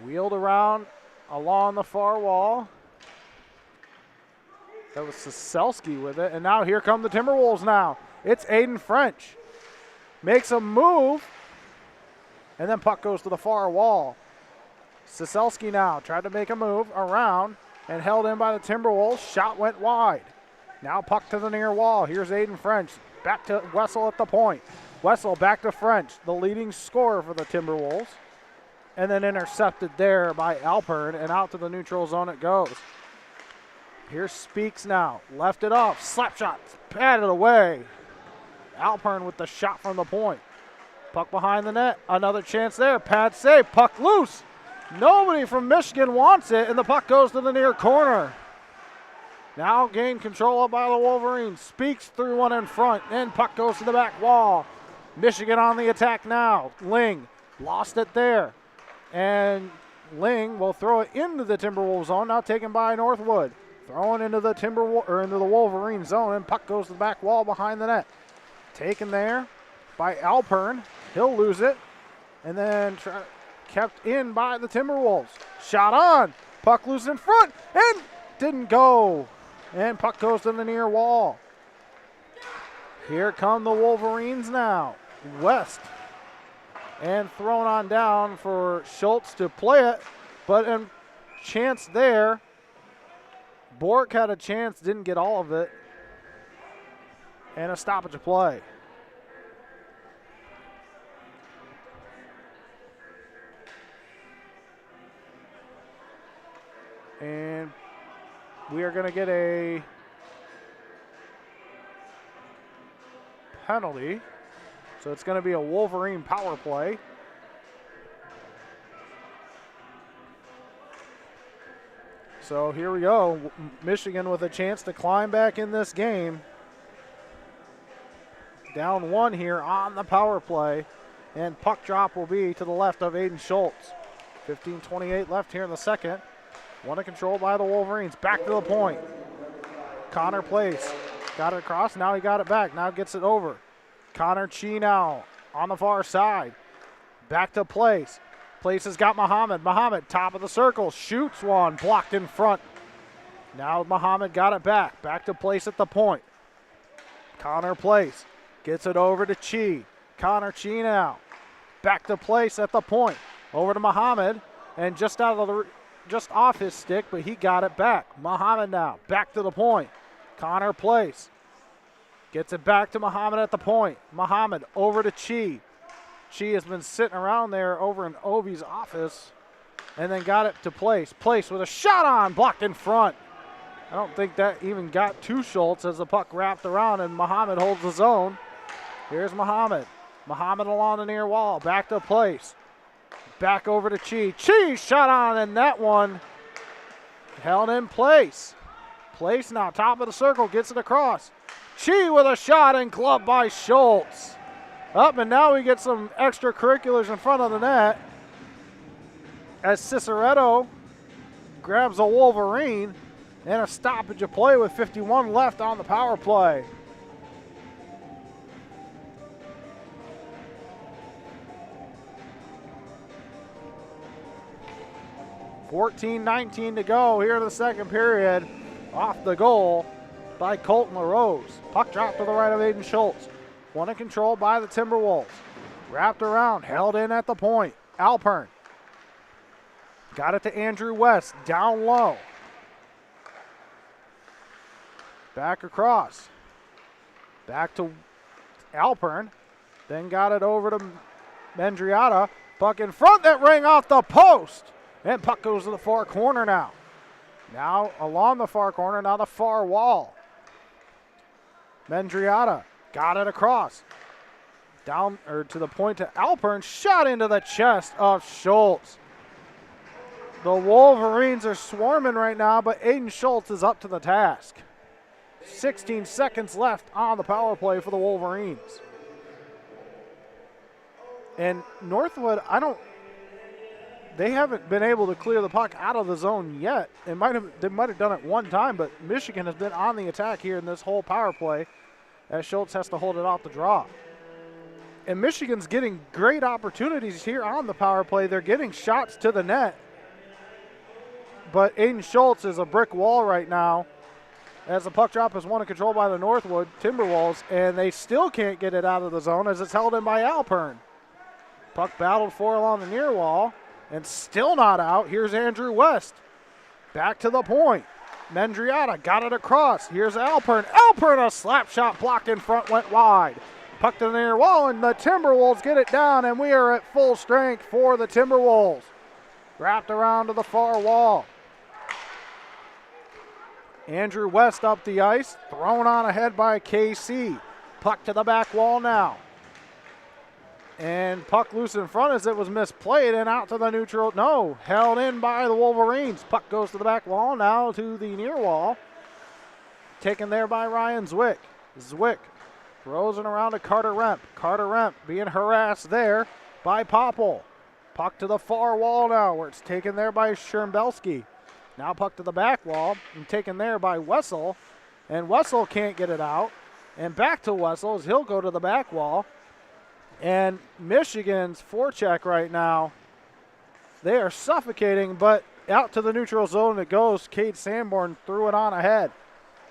Wheeled around along the far wall. That was Siselski with it, and now here come the Timberwolves now. It's Aiden French. Makes a move, and then puck goes to the far wall. Siselski now tried to make a move around and held in by the Timberwolves. Shot went wide. Now puck to the near wall. Here's Aiden French. Back to Wessel at the point. Wessel back to French, the leading scorer for the Timberwolves. And then intercepted there by Alpern, and out to the neutral zone it goes. Here's Speaks now. Left it off. Slap shot. Patted away. Alpern with the shot from the point. Puck behind the net. Another chance there. Pad save. Puck loose. Nobody from Michigan wants it, and the puck goes to the near corner. Now gained control up by the Wolverines. Speaks through one in front, and puck goes to the back wall. Michigan on the attack now. Ling lost it there, and Ling will throw it into the Timberwolves zone. Now taken by Northwood. Throwing into the into the Wolverine zone, and puck goes to the back wall behind the net. Taken there by Alpern. He'll lose it, and then kept in by the Timberwolves. Shot on. Puck loose in front, and didn't go. And puck goes to the near wall. Here come the Wolverines now. West. And thrown on down for Schultz to play it, but a chance there. Bork had a chance, didn't get all of it. And a stoppage of play. And we are going to get a penalty. So it's going to be a Wolverine power play. So here we go. Michigan with a chance to climb back in this game. Down one here on the power play. And puck drop will be to the left of Aiden Schultz. 15:28 left here in the second. One to control by the Wolverines. Back to the point. Connor plays. Got it across. Now he got it back. Now gets it over. Connor Chi now on the far side. Back to Place. Place has got Muhammad. Muhammad, top of the circle. Shoots one. Blocked in front. Now Muhammad got it back. Back to Place at the point. Connor Place. Gets it over to Chi. Connor Chi now. Back to Place at the point. Over to Muhammad. And just off his stick, but he got it back. Muhammad now. Back to the point. Connor Place. Gets it back to Muhammad at the point. Muhammad over to Chi. Chi has been sitting around there over in Ovi's office and then got it to Place. Place with a shot on, blocked in front. I don't think that even got to Schultz as the puck wrapped around and Muhammad holds the zone. Here's Muhammad. Muhammad along the near wall, back to Place. Back over to Chi. Chi shot on, and that one held in Place. Place now, top of the circle, gets it across. Chi with a shot and clubbed by Schultz. Up, and now we get some extracurriculars in front of the net as Ciceretto grabs a Wolverine and a stoppage of play with 51 left on the power play. .19 to go here in the second period. Off the goal by Colton LaRose. Puck dropped to the right of Aiden Schultz. One in control by the Timberwolves. Wrapped around, held in at the point. Alpern. Got it to Andrew West, down low. Back across. Back to Alpern. Then got it over to Mendriata. Puck in front, that rang off the post. And puck goes to the far corner now. Now along the far corner, now the far wall. Mendriata got it across. Down or to the point to Alpern. Shot into the chest of Schultz. The Wolverines are swarming right now, but Aiden Schultz is up to the task. 16 seconds left on the power play for the Wolverines. And Northwood, they haven't been able to clear the puck out of the zone yet. They might have done it one time, but Michigan has been on the attack here in this whole power play as Schultz has to hold it off the draw. And Michigan's getting great opportunities here on the power play. They're getting shots to the net. But Aiden Schultz is a brick wall right now as the puck drop is won and controlled by the Northwood Timberwolves, and they still can't get it out of the zone as it's held in by Alpern. Puck battled for along the near wall and still not out. Here's Andrew West. Back to the point. Mendriata got it across. Here's Alpern. Alpern, a slap shot blocked in front, went wide. Puck to the near wall, and the Timberwolves get it down, and we are at full strength for the Timberwolves. Wrapped around to the far wall. Andrew West up the ice, thrown on ahead by KC. Puck to the back wall now. And puck loose in front as it was misplayed and out to the neutral. No, held in by the Wolverines. Puck goes to the back wall, now to the near wall. Taken there by Ryan Zwick. Zwick throws it around to Carter Remp. Carter Remp being harassed there by Popple. Puck to the far wall now where it's taken there by Schermbelski. Now puck to the back wall and taken there by Wessel. And Wessel can't get it out. And back to Wessel as he'll go to the back wall. And Michigan's forecheck right now, they are suffocating, but out to the neutral zone it goes. Cade Sanborn threw it on ahead.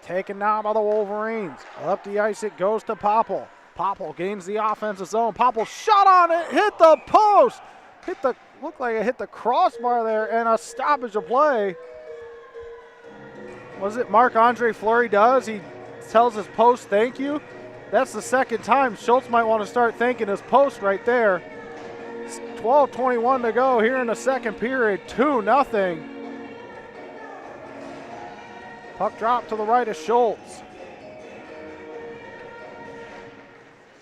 Taken now by the Wolverines. Up the ice it goes to Popple. Popple gains the offensive zone. Popple shot on it, hit the post. Looked like it hit the crossbar there, and a stoppage of play. Was it Marc-Andre Fleury does? He tells his post thank you. That's the second time. Schultz might want to start thanking his post right there. 12:21 to go here in the second period. 2-0. Puck drop to the right of Schultz.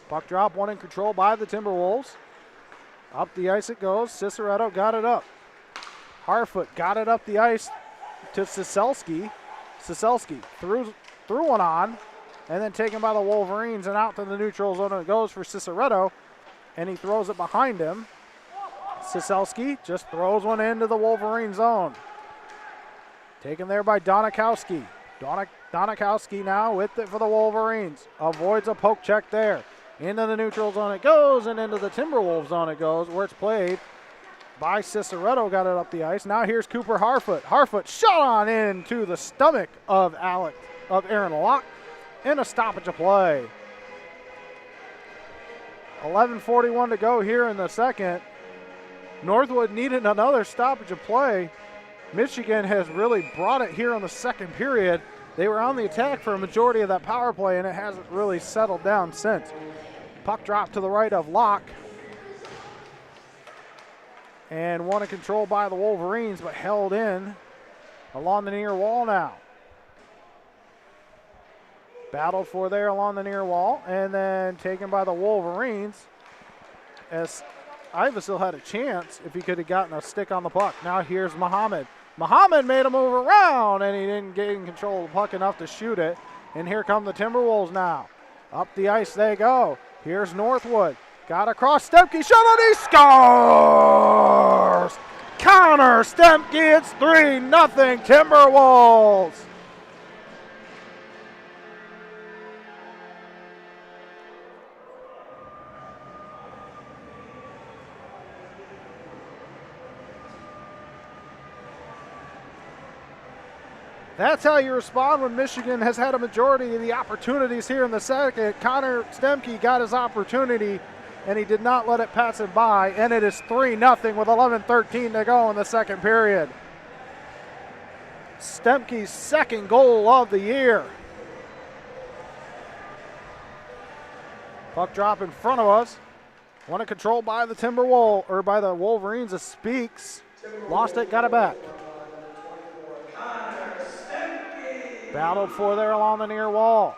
Puck drop, one in control by the Timberwolves. Up the ice it goes. Ciceretto got it up. Harfoot got it up the ice to Ciselski. Ciselski threw one on. And then taken by the Wolverines and out to the neutral zone. It goes for Ciceretto, and he throws it behind him. Ciselski just throws one into the Wolverine zone. Taken there by Donikowski. Donikowski now with it for the Wolverines. Avoids a poke check there. Into the neutral zone it goes, and into the Timberwolves zone it goes, where it's played by Ciceretto. Got it up the ice. Now here's Cooper Harfoot. Harfoot shot on into the stomach of Aaron Locke. And a stoppage of play. 11:41 to go here in the second. Northwood needed another stoppage of play. Michigan has really brought it here in the second period. They were on the attack for a majority of that power play, and it hasn't really settled down since. Puck drop to the right of Locke. And one in control by the Wolverines, but held in along the near wall now. Battled for there along the near wall, and then taken by the Wolverines as Ivasil had a chance if he could have gotten a stick on the puck. Now here's Muhammad. Muhammad made a move around, and he didn't get in control of the puck enough to shoot it. And here come the Timberwolves now. Up the ice they go. Here's Northwood. Got across Stemke, shot on, he scores! Connor Stemke, it's 3-0 Timberwolves. That's how you respond when Michigan has had a majority of the opportunities here in the second. Connor Stemke got his opportunity, and he did not let it pass him by, and it is 3-0 with 11:13 to go in the second period. Stemke's second goal of the year. Puck drop in front of us. One in control by the by the Wolverines. It speaks. Lost it, got it back. Battled for there along the near wall.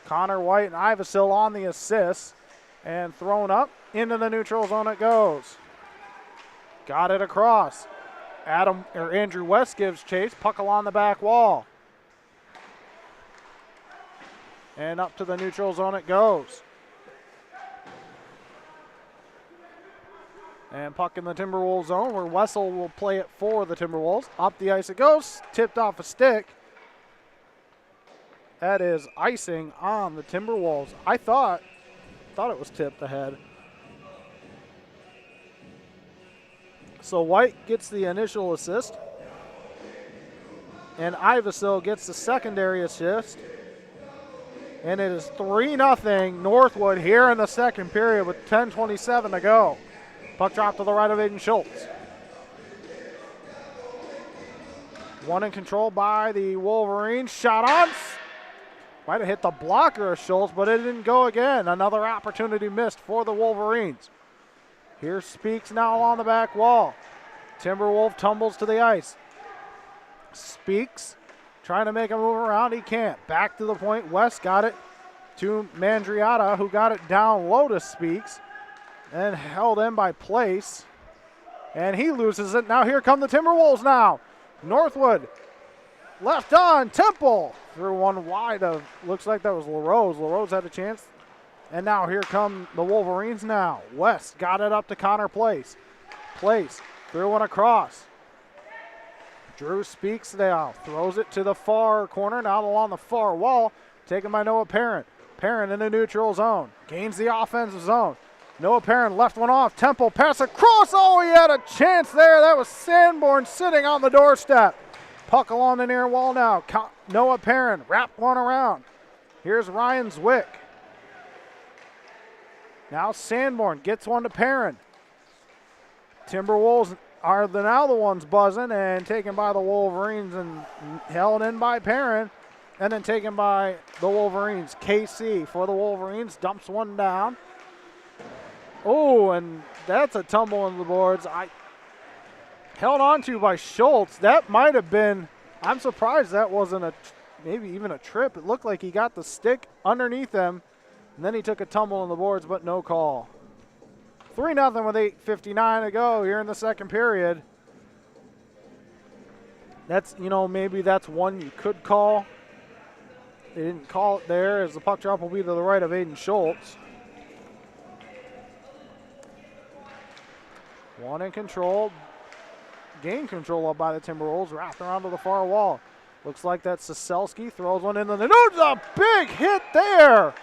Connor White and Ivasil on the assist. And thrown up into the neutral zone it goes. Got it across. Andrew West gives chase. Puck along the back wall. And up to the neutral zone it goes. And puck in the Timberwolves zone where Wessel will play it for the Timberwolves. Up the ice it goes, tipped off a stick. That is icing on the Timberwolves. I thought it was tipped ahead. So White gets the initial assist. And Ivesil gets the secondary assist. And it is 3-0 Northwood here in the second period with 10:27 to go. Puck drop to the right of Aiden Schultz. One in control by the Wolverines. Shot on. Might have hit the blocker of Schultz, but it didn't go again. Another opportunity missed for the Wolverines. Here's Speaks now on the back wall. Timberwolf tumbles to the ice. Speaks trying to make a move around. He can't. Back to the point. West got it to Mandriata, who got it down low to Speaks and held in by Place. And he loses it. Now here come the Timberwolves now. Northwood left on. Temple threw one wide of, looks like that was LaRose. LaRose had a chance. And now here come the Wolverines now. West got it up to Connor Place. Place threw one across. Drew Speaks now. Throws it to the far corner. Now along the far wall. Taken by Noah Parent. Parent in the neutral zone. Gains the offensive zone. Noah Parent left one off. Temple pass across. Oh, he had a chance there. That was Sanborn sitting on the doorstep. Puck along the near wall now. Noah Parent wrapped one around. Here's Ryan Zwick. Now Sanborn gets one to Perrin. Timberwolves are now the ones buzzing and taken by the Wolverines and held in by Perrin and then taken by the Wolverines. KC for the Wolverines dumps one down. Oh, and that's a tumble on the boards. Held on to by Schultz. That might have been, I'm surprised that wasn't maybe even a trip. It looked like he got the stick underneath him, and then he took a tumble on the boards, but no call. 3-0 with 8:59 to go here in the second period. That's, maybe that's one you could call. They didn't call it there as the puck drop will be to the right of Aiden Schultz. One in control. Gain control up by the Timberwolves, wrapped around to the far wall. Looks like that's Saselski, throws one into the net. A big hit there.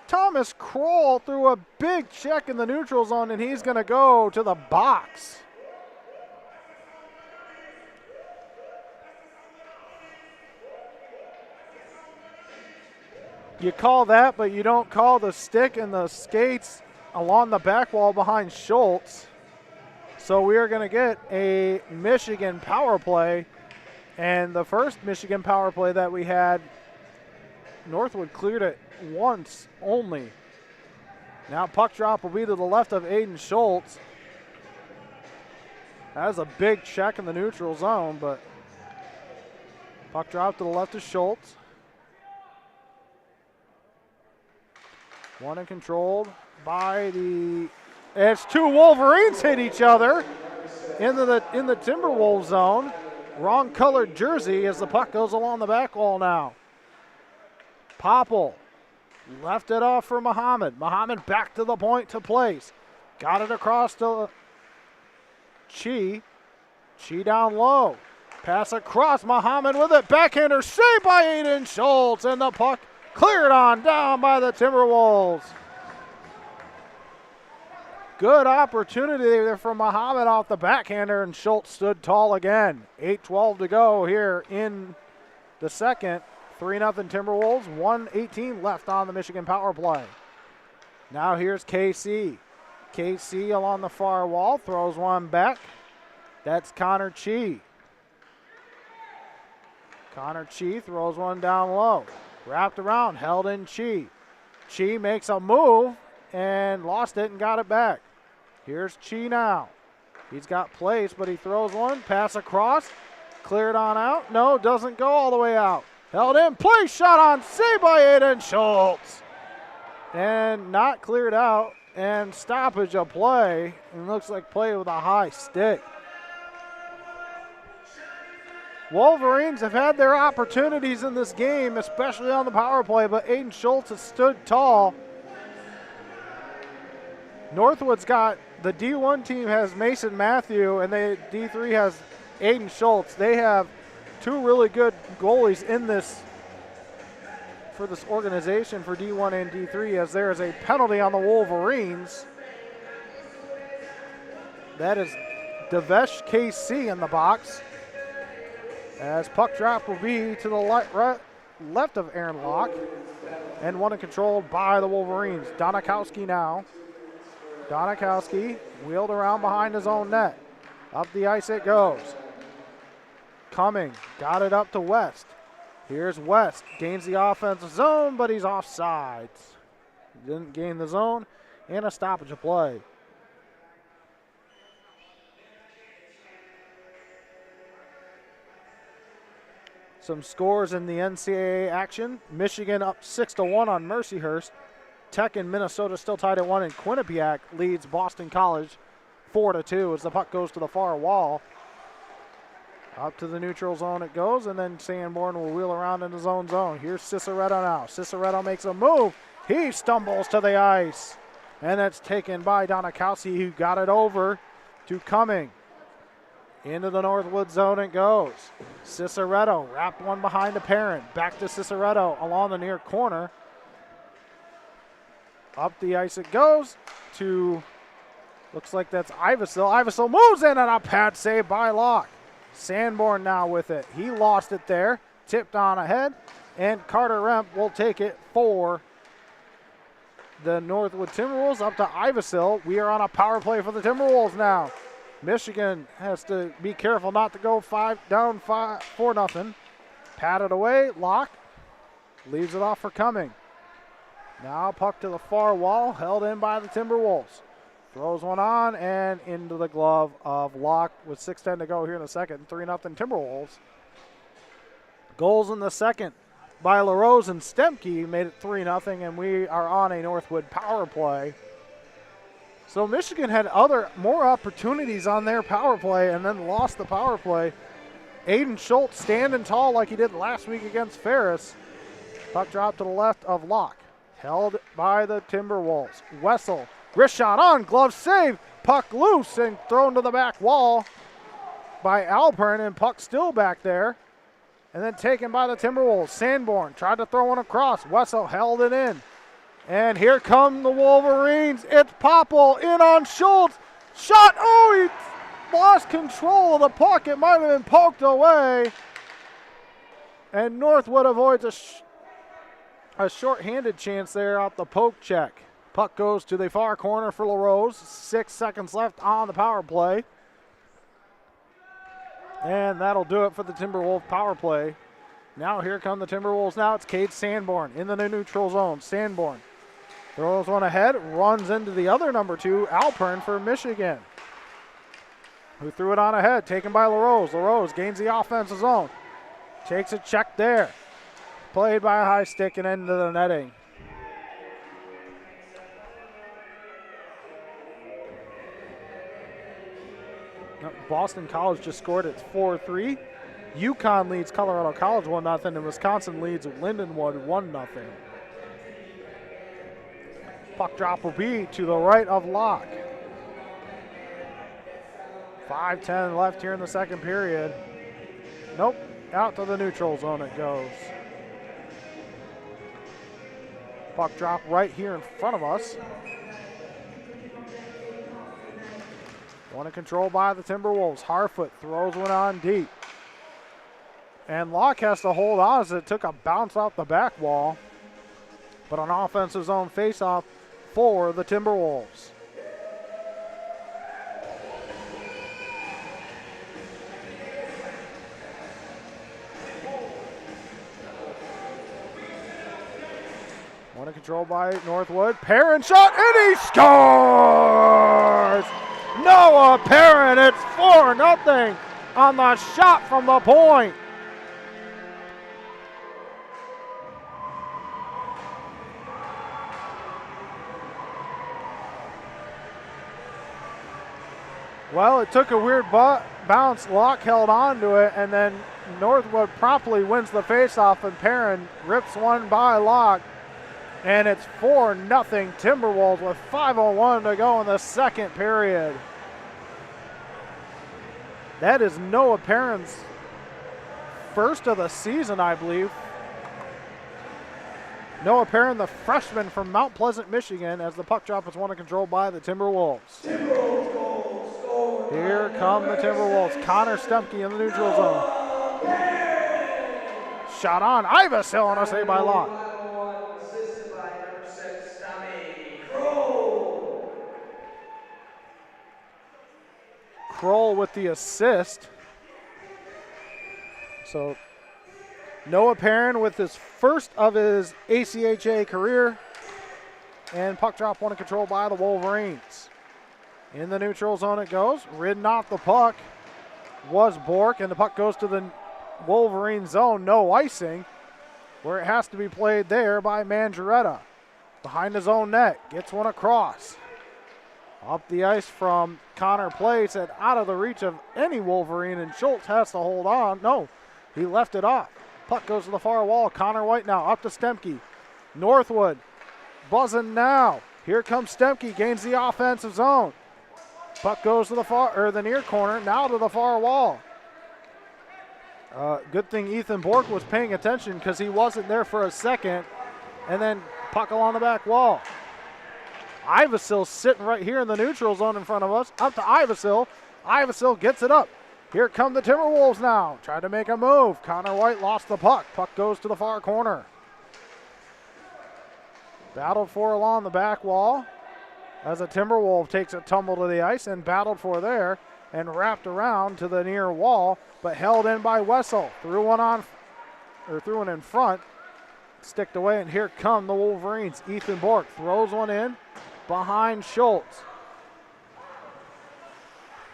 Thomas Kroll threw a big check in the neutral zone, and he's going to go to the box. You call that, but you don't call the stick and the skates along the back wall behind Schultz. So we are going to get a Michigan power play. And the first Michigan power play that we had, Northwood cleared it once only. Now puck drop will be to the left of Aiden Schultz. That is a big check in the neutral zone, but puck drop to the left of Schultz. One in control by the, it's two Wolverines hit each other in the Timberwolves zone. Wrong colored jersey as the puck goes along the back wall now. Popple left it off for Muhammad. Muhammad back to the point to Place. Got it across to Chi. Chi down low. Pass across. Muhammad with it. Backhander saved by Aiden Schultz. And the puck cleared on down by the Timberwolves. Good opportunity there from Muhammad off the backhander, and Schultz stood tall again. 8:12 to go here in the second. 3-0 Timberwolves, 1:18 left on the Michigan power play. Now here's KC. KC along the far wall, throws one back. That's Connor Chi. Connor Chi throws one down low. Wrapped around, held in Chi. Chi makes a move and lost it and got it back. Here's Chi now. He's got Place, but he throws one. Pass across. Cleared on out. No, doesn't go all the way out. Held in. Place shot on. Saved by Aiden Schultz. And not cleared out. And stoppage of play. And looks like play with a high stick. Wolverines have had their opportunities in this game, especially on the power play, but Aiden Schultz has stood tall. Northwood's got, the D1 team has Mason Matthew, and D3 has Aiden Schultz. They have two really good goalies in this, for this organization for D1 and D3, as there is a penalty on the Wolverines. That is Devesh KC in the box, as puck drop will be to the left of Aaron Locke, and one controlled by the Wolverines. Donakowski now. Donakowski wheeled around behind his own net. Up the ice it goes. Cumming got it up to West. Here's West, gains the offensive zone, but he's offsides. Didn't gain the zone, and a stoppage of play. Some scores in the NCAA action. Michigan up 6-1 on Mercyhurst. Tech and Minnesota still tied at 1, and Quinnipiac leads Boston College 4-2 as the puck goes to the far wall. Up to the neutral zone it goes, and then Sanborn will wheel around in his own zone. Here's Ciceretto now. Ciceretto makes a move. He stumbles to the ice, and that's taken by Donakowski, who got it over to Cumming. Into the Northwood zone it goes. Ciceretto wrapped one behind the parent. Back to Ciceretto along the near corner. Up the ice it goes to, looks like that's Ivesil. Ivesil moves in, and a pad save by Locke. Sanborn now with it. He lost it there, tipped on ahead, and Carter Remp will take it for the Northwood Timberwolves. Up to Ivesil. We are on a power play for the Timberwolves now. Michigan has to be careful not to go down 4-0. Patted away. Locke leaves it off for Cumming. Now puck to the far wall, held in by the Timberwolves. Throws one on and into the glove of Locke with 6:10 to go here in the second. 3-0 Timberwolves. Goals in the second by LaRose and Stemke made it 3-0, and we are on a Northwood power play. So Michigan had more opportunities on their power play and then lost the power play. Aiden Schultz standing tall like he did last week against Ferris. Puck dropped to the left of Locke. Held by the Timberwolves. Wessel, wrist shot on, glove save, puck loose and thrown to the back wall by Alpern, and puck still back there. And then taken by the Timberwolves. Sanborn tried to throw one across. Wessel held it in. And here come the Wolverines. It's Popple in on Schultz. Shot, oh, he lost control of the puck. It might have been poked away. And Northwood avoids a short-handed chance there off the poke check. Puck goes to the far corner for LaRose. 6 seconds left on the power play. And that'll do it for the Timberwolves power play. Now here come the Timberwolves. Now it's Cade Sanborn in the neutral zone. Sanborn throws one ahead, runs into the other number 2, Alpern for Michigan, who threw it on ahead, taken by LaRose. LaRose gains the offensive zone. Takes a check there. Played by a high stick and into the netting. Boston College just scored. It's 4-3. UConn leads Colorado College 1-0, and Wisconsin leads Lindenwood 1-0. Puck drop will be to the right of Locke. 5:10 left here in the second period. Nope, out to the neutral zone it goes. Puck drop right here in front of us. One in control by the Timberwolves. Harfoot throws one on deep. And Locke has to hold on as it took a bounce off the back wall. But an offensive zone faceoff for the Timberwolves. One in control by Northwood. Perrin shot, and he scores! Noah Perrin, it's 4-0 on the shot from the point. Well, it took a weird bounce. Locke held on to it, and then Northwood promptly wins the faceoff, and Perrin rips one by Locke. And it's 4-0 Timberwolves with 5:01 to go in the second period. That is Noah Perrin's first of the season, I believe. Noah Perrin, the freshman from Mount Pleasant, Michigan, as the puck drop is won and controlled by the Timberwolves. Here come the Timberwolves. Connor Stemke in the neutral zone. Shot on. Ivasil on a save by Locke. Assisted by number 6, Tommy. Kroll with the assist. So Noah Perrin with his first of his ACHA career. And puck drop won and controlled by the Wolverines. In the neutral zone it goes. Ridden off the puck was Bork, and the puck goes to the Wolverine zone. No icing, where it has to be played there by Mangiaretta. Behind his own net. Gets one across. Up the ice from Connor Place and out of the reach of any Wolverine, and Schultz has to hold on. No, he left it off. Puck goes to the far wall. Connor White now up to Stemke. Northwood buzzing now. Here comes Stemke, gains the offensive zone. Puck goes to the near corner, now to the far wall. Good thing Ethan Bork was paying attention because he wasn't there for a second. And then puck along the back wall. Ivasil sitting right here in the neutral zone in front of us. Up to Ivasil. Ivasil gets it up. Here come the Timberwolves now. Tried to make a move. Connor White lost the puck. Puck goes to the far corner. Battled for along the back wall as a Timberwolf takes a tumble to the ice and battled for there and wrapped around to the near wall, but held in by Wessel. Threw one in front, sticked away, and here come the Wolverines. Ethan Bork throws one in behind Schultz.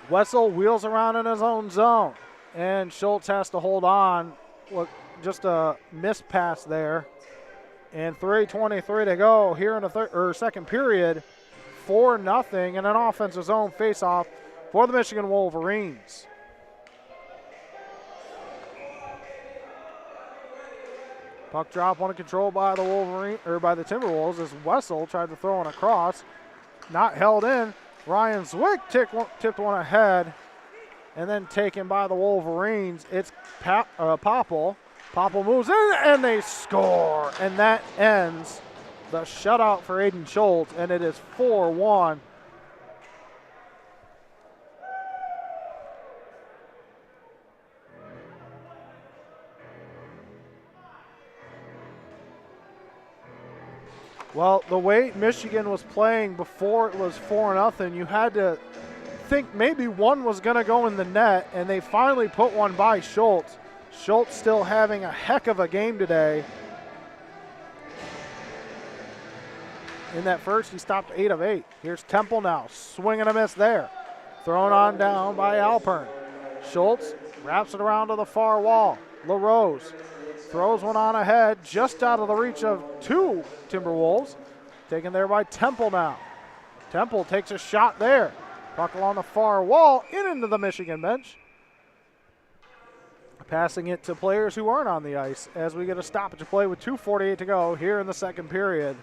Wessel wheels around in his own zone, and Schultz has to hold on. Just a missed pass there. And 3:23 to go here in the second period. 4-0 in an offensive zone faceoff for the Michigan Wolverines. Puck drop one control by the Timberwolves as Wessel tried to throw one across. Not held in. Ryan Zwick tipped one ahead and then taken by the Wolverines. It's Popple. Popple moves in and they score. And that ends the shutout for Aiden Schultz, and it is 4-1. Well, the way Michigan was playing before it was 4-0, you had to think maybe one was going to go in the net, and they finally put one by Schultz. Schultz still having a heck of a game today. In that first, he stopped 8 of 8. Here's Temple now, swing and a miss there. Thrown on down by Alpern. Schultz wraps it around to the far wall. LaRose throws one on ahead, just out of the reach of 2 Timberwolves. Taken there by Temple now. Temple takes a shot there. Puck along the far wall, into the Michigan bench. Passing it to players who aren't on the ice as we get a stoppage of play with 2:48 to go here in the second period.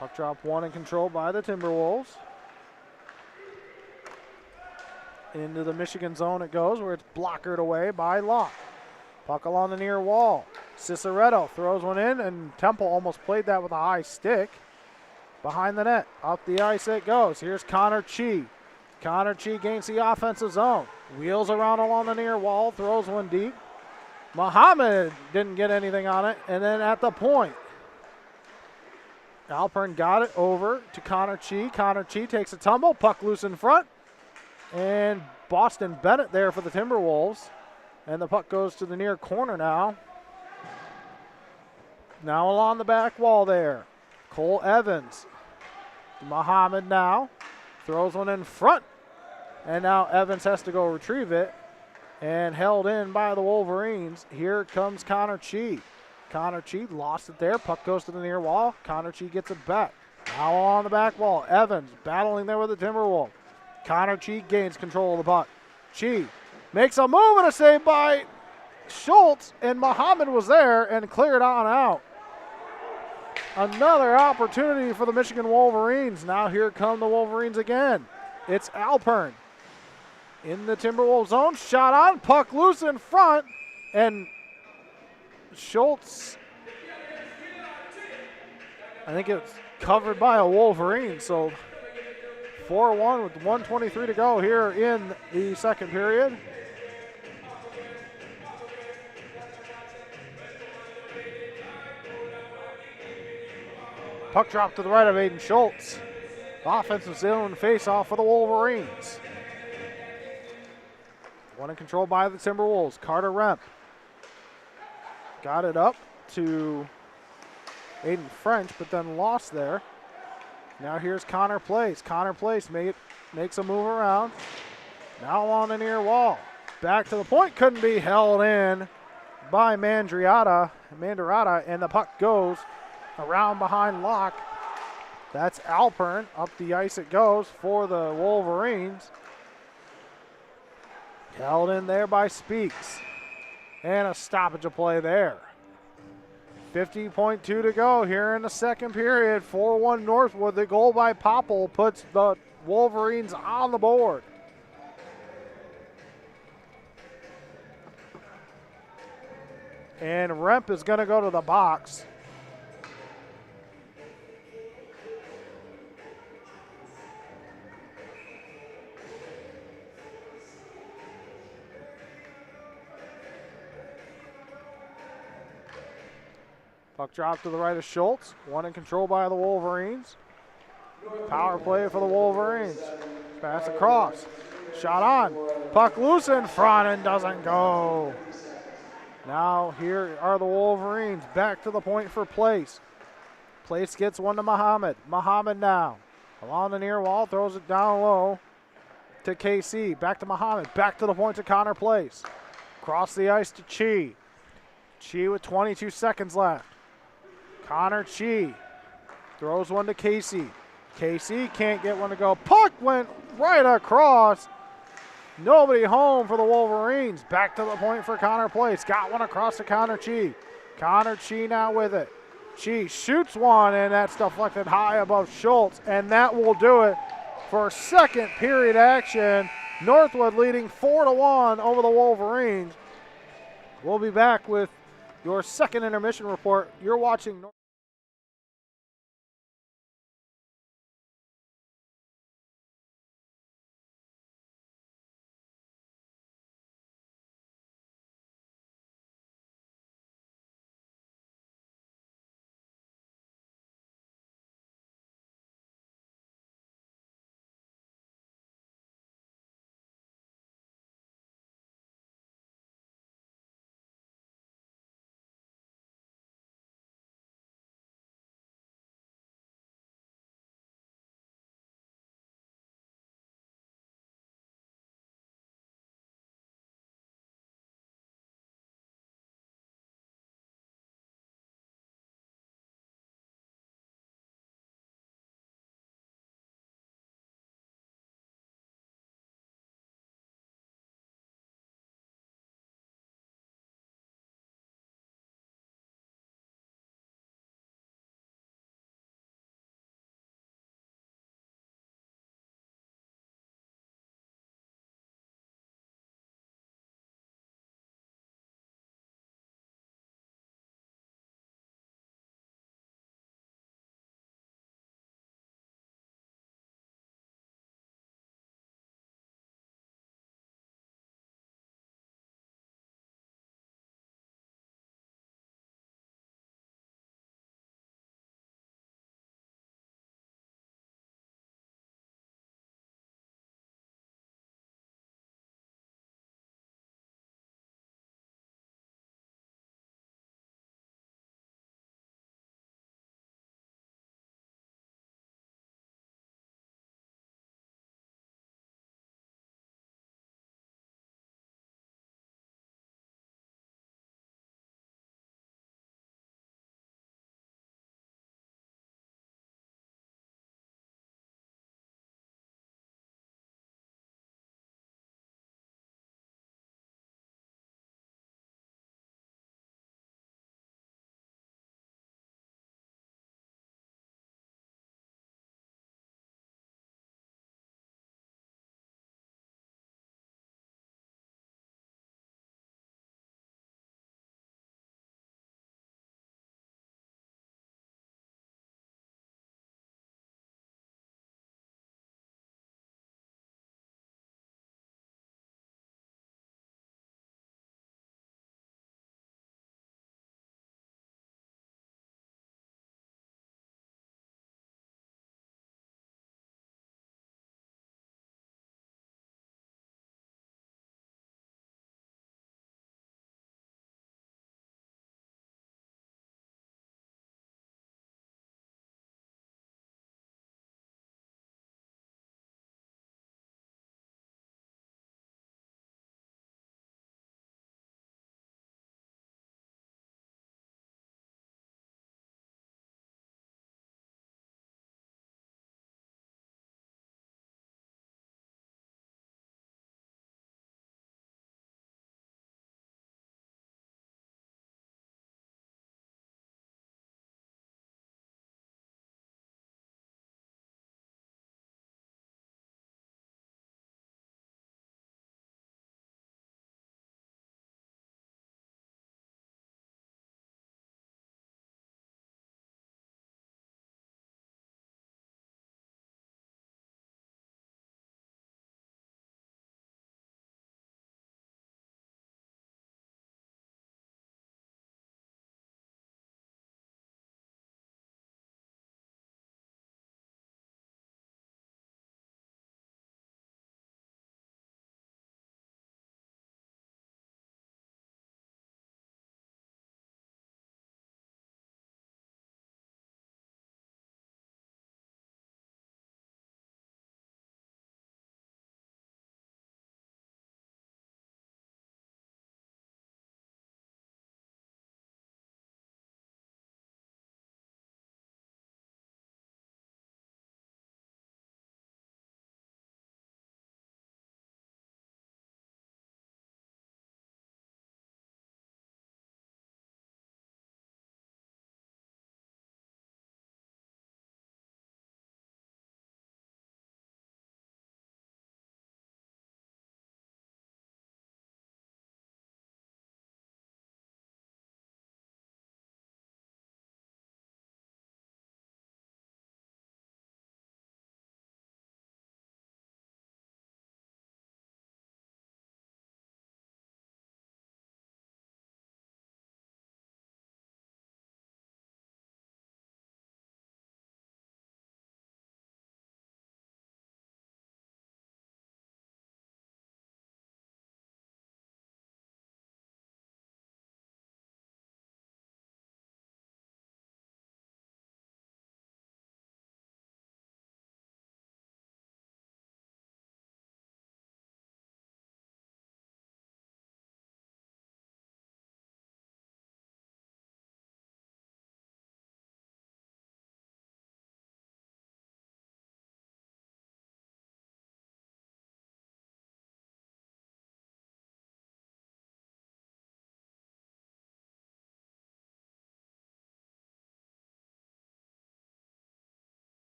Puck drop one and controlled by the Timberwolves. Into the Michigan zone it goes, where it's blockered away by Locke. Puck along the near wall. Ciceretto throws one in, and Temple almost played that with a high stick. Behind the net, up the ice it goes. Here's Connor Chi. Connor Chi gains the offensive zone. Wheels around along the near wall, throws one deep. Muhammad didn't get anything on it, and then at the point, Alpern got it over to Connor Chi. Connor Chi takes a tumble, puck loose in front, and Boston Bennett there for the Timberwolves. And the puck goes to the near corner now. Now along the back wall there. Cole Evans. Muhammad now throws one in front. And now Evans has to go retrieve it. And held in by the Wolverines. Here comes Connor Chi. Connor Chi lost it there. Puck goes to the near wall. Connor Chi gets it back. Now on the back wall. Evans battling there with the Timberwolves. Connor Chi gains control of the puck. Chi makes a move and a save by Schultz, and Muhammad was there and cleared on out. Another opportunity for the Michigan Wolverines. Now here come the Wolverines again. It's Alpern in the Timberwolves zone. Shot on, puck loose in front, and Schultz, I think it's covered by a Wolverine. So 4-1 with 1:23 to go here in the second period. Puck drop to the right of Aiden Schultz. Offensive zone face-off for the Wolverines. One in control by the Timberwolves. Carter Remp got it up to Aiden French, but then lost there. Now here's Connor Place. Connor Place makes a move around. Now on the near wall. Back to the point. Couldn't be held in by Mandrata, and the puck goes around behind Locke. That's Alpern. Up the ice it goes for the Wolverines. Held in there by Speaks. And a stoppage of play there. 50.2 to go here in the second period. 4-1 Northwood. The goal by Popple puts the Wolverines on the board. And Remp is going to go to the box. Puck drop to the right of Schultz. One in control by the Wolverines. Power play for the Wolverines. Pass across. Shot on. Puck loose in front and doesn't go. Now here are the Wolverines. Back to the point for Place. Place gets one to Muhammad. Muhammad now. Along the near wall. Throws it down low to KC. Back to Muhammad. Back to the point to Connor Place. Across the ice to Chi. Chi with 22 seconds left. Connor Chi throws one to Casey. Casey can't get one to go. Puck went right across. Nobody home for the Wolverines. Back to the point for Connor Place. Got one across to Connor Chi. Connor Chi now with it. Chi shoots one, and that's deflected high above Schultz, and that will do it for second period action. Northwood leading 4-1 over the Wolverines. We'll be back with your second intermission report. You're watching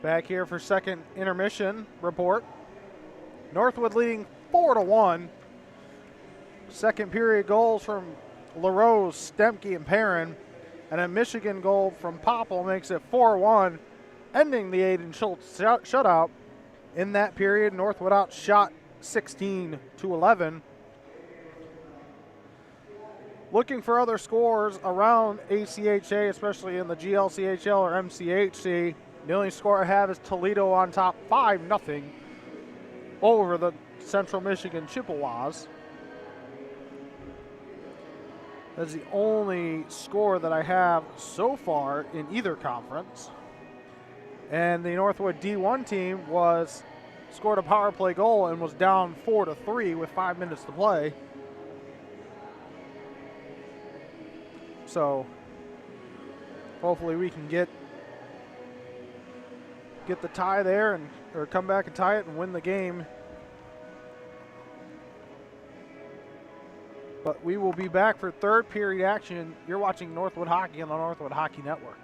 Back here for second intermission report. Northwood leading 4-1. Second period goals from LaRose, Stemke, and Perrin. And a Michigan goal from Popple makes it 4-1, ending the Aiden Schultz shutout. In that period, Northwood outshot 16-11. Looking for other scores around ACHA, especially in the GLCHL or MCHC. The only score I have is Toledo on top 5-0 over the Central Michigan Chippewas. That's the only score that I have so far in either conference. And the Northwood D1 team scored a power play goal and was down 4-3 with 5 minutes to play. So hopefully we can get the tie there or come back and tie it and win the game. But we will be back for third period action. You're watching Northwood Hockey on the Northwood Hockey Network.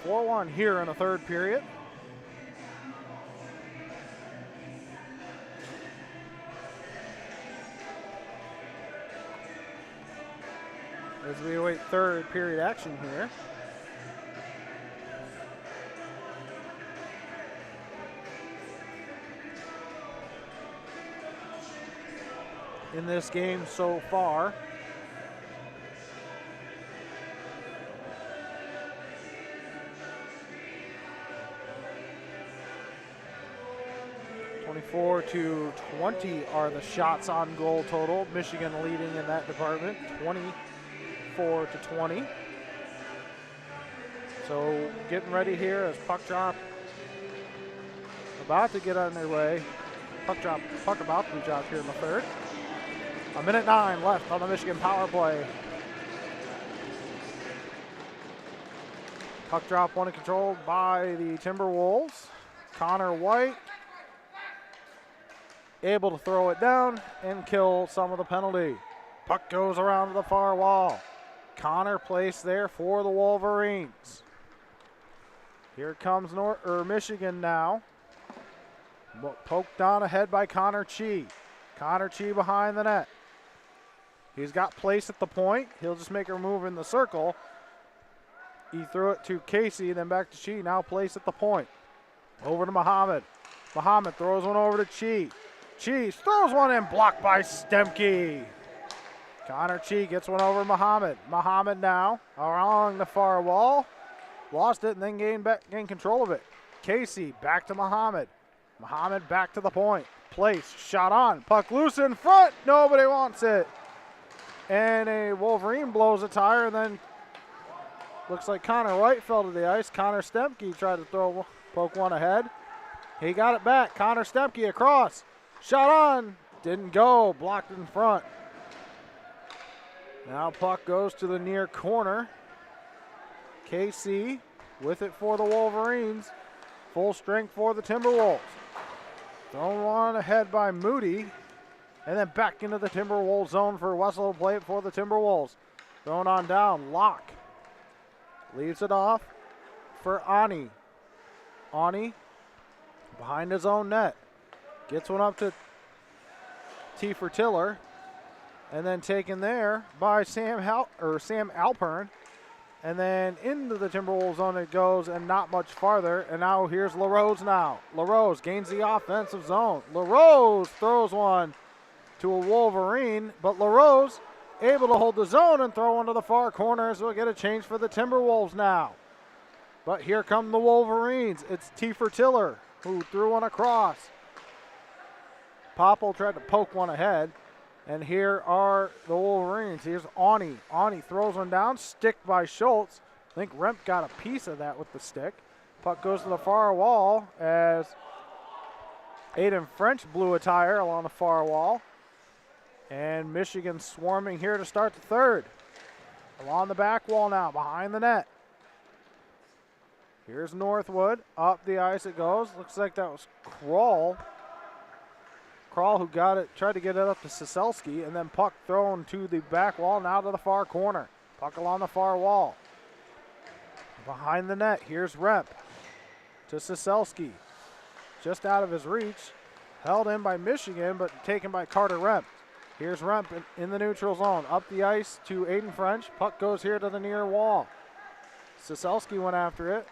4-1 here in the third period. As we await third period action here. In this game so far. To 20 are the shots on goal total. Michigan leading in that department, 24 to 20. So getting ready here as puck drop about to get underway. Puck about to be dropped here in the third. 1:09 left on the Michigan power play. Puck drop one controlled by the Timberwolves. Connor White able to throw it down and kill some of the penalty. Puck goes around to the far wall. Connor placed there for the Wolverines. Here comes Michigan now. Poked on ahead by Connor Chi. Connor Chi behind the net. He's got place at the point. He'll just make her move in the circle. He threw it to Casey, then back to Chi. Now place at the point. Over to Muhammad. Muhammad throws one over to Chi. Chi throws one in, blocked by Stemke. Connor Chi gets one over Muhammad. Muhammad now along the far wall. Lost it and then gained control of it. Casey back to Muhammad. Muhammad back to the point. Place, shot on, puck loose in front. Nobody wants it. And a Wolverine blows a tire, and then looks like Connor White fell to the ice. Connor Stemke tried to poke one ahead. He got it back. Connor Stemke across. Shot on, didn't go, blocked in front. Now puck goes to the near corner. KC with it for the Wolverines. Full strength for the Timberwolves. Thrown one ahead by Moody. And then back into the Timberwolves zone for Wessel to play it for the Timberwolves. Thrown on down, Locke. Leaves it off for Ani. Ani behind his own net. Gets one up to T for Tiller. And then taken there by Sam Alpern. And then into the Timberwolves zone it goes and not much farther. And now here's LaRose now. LaRose gains the offensive zone. LaRose throws one to a Wolverine. But LaRose able to hold the zone and throw one to the far corner. So we'll get a change for the Timberwolves now. But here come the Wolverines. It's T for Tiller who threw one across. Popple tried to poke one ahead. And here are the Wolverines. Here's Ani. Ani throws one down, stick by Schultz. I think Remp got a piece of that with the stick. Puck goes to the far wall as Aiden French blew a tire along the far wall. And Michigan swarming here to start the third. Along the back wall now, behind the net. Here's Northwood. Up the ice it goes. Looks like that was Kroll. Kroll who got it, tried to get it up to Siselski, and then puck thrown to the back wall, now to the far corner. Puck along the far wall. Behind the net, here's Remp to Siselski. Just out of his reach. Held in by Michigan, but taken by Carter Remp. Here's Remp in the neutral zone. Up the ice to Aiden French. Puck goes here to the near wall. Siselski went after it.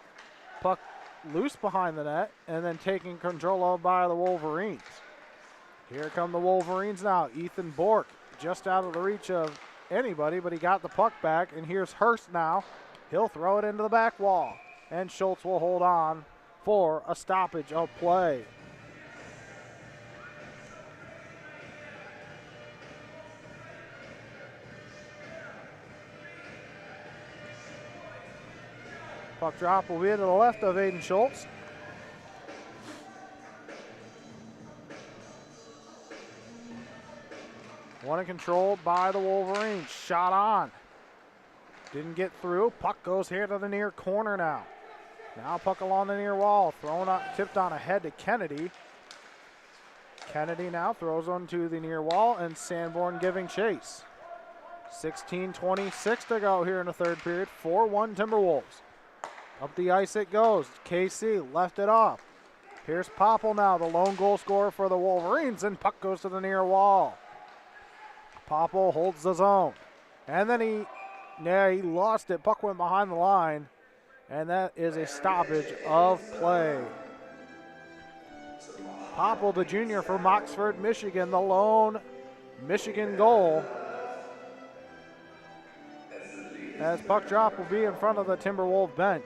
Puck loose behind the net, and then taken control of by the Wolverines. Here come the Wolverines now. Ethan Bork just out of the reach of anybody, but he got the puck back. And here's Hurst now. He'll throw it into the back wall. And Schultz will hold on for a stoppage of play. Puck drop will be to the left of Aiden Schultz. One controlled by the Wolverines. Shot on. Didn't get through. Puck goes here to the near corner now. Now puck along the near wall. Thrown up, tipped on ahead to Kennedy. Kennedy now throws one to the near wall, and Sanborn giving chase. 16:26 to go here in the third period. 4-1 Timberwolves. Up the ice it goes. KC left it off. Here's Popple now, the lone goal scorer for the Wolverines, and puck goes to the near wall. Popple holds the zone. And then he lost it. Puck went behind the line, and that is a stoppage of play. Popple, the junior from Oxford, Michigan, the lone Michigan goal. As puck drop will be in front of the Timberwolves bench.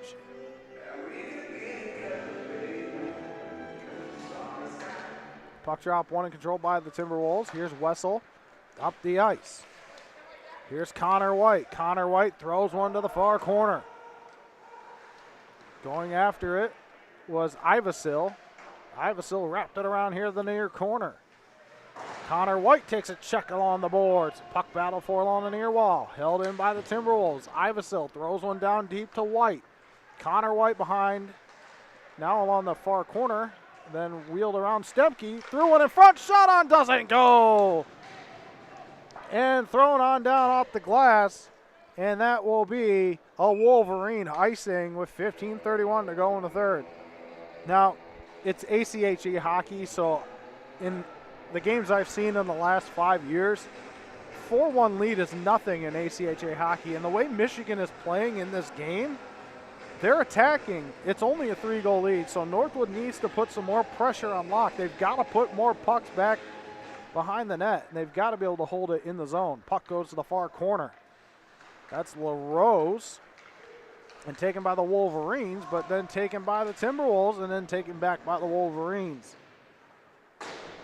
Puck drop won and controlled by the Timberwolves. Here's Wessel up the ice. Here's Connor White. Connor White throws one to the far corner. Going after it was Ivasil. Ivasil wrapped it around here the near corner. Connor White takes a check along the boards. Puck battle for along the near wall. Held in by the Timberwolves. Ivasil throws one down deep to White. Connor White behind. Now along the far corner. Then wheeled around Stemke. Threw one in front. Shot on. Doesn't go. And thrown on down off the glass. And that will be a Wolverine icing with 15:31 to go in the third. Now, it's ACHA hockey, so in the games I've seen in the last 5 years, 4-1 lead is nothing in ACHA hockey. And the way Michigan is playing in this game, they're attacking. It's only a 3-goal lead, so Northwood needs to put some more pressure on Locke. They've got to put more pucks back behind the net, and they've got to be able to hold it in the zone. Puck goes to the far corner. That's LaRose, and taken by the Wolverines, but then taken by the Timberwolves, and then taken back by the Wolverines.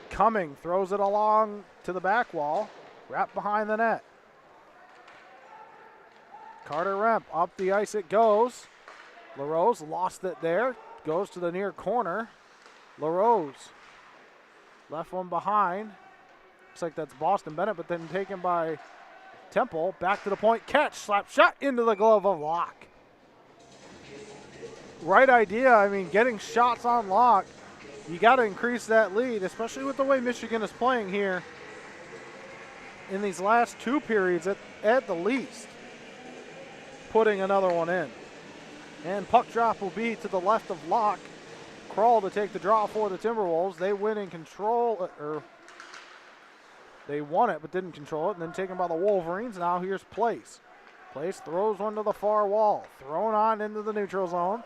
Cumming throws it along to the back wall, wrapped behind the net. Carter Remp, up the ice it goes. LaRose lost it there, goes to the near corner. LaRose, left one behind. Looks like that's Boston Bennett, but then taken by Temple. Back to the point, catch, slap shot into the glove of Locke. Right idea, I mean, getting shots on Locke. You got to increase that lead, especially with the way Michigan is playing here in these last two periods at the least. Putting another one in. And puck drop will be to the left of Locke. Kroll to take the draw for the Timberwolves. They win in control, or they won it but didn't control it, and then taken by the Wolverines. Now here's Place. Place throws one to the far wall. Thrown on into the neutral zone.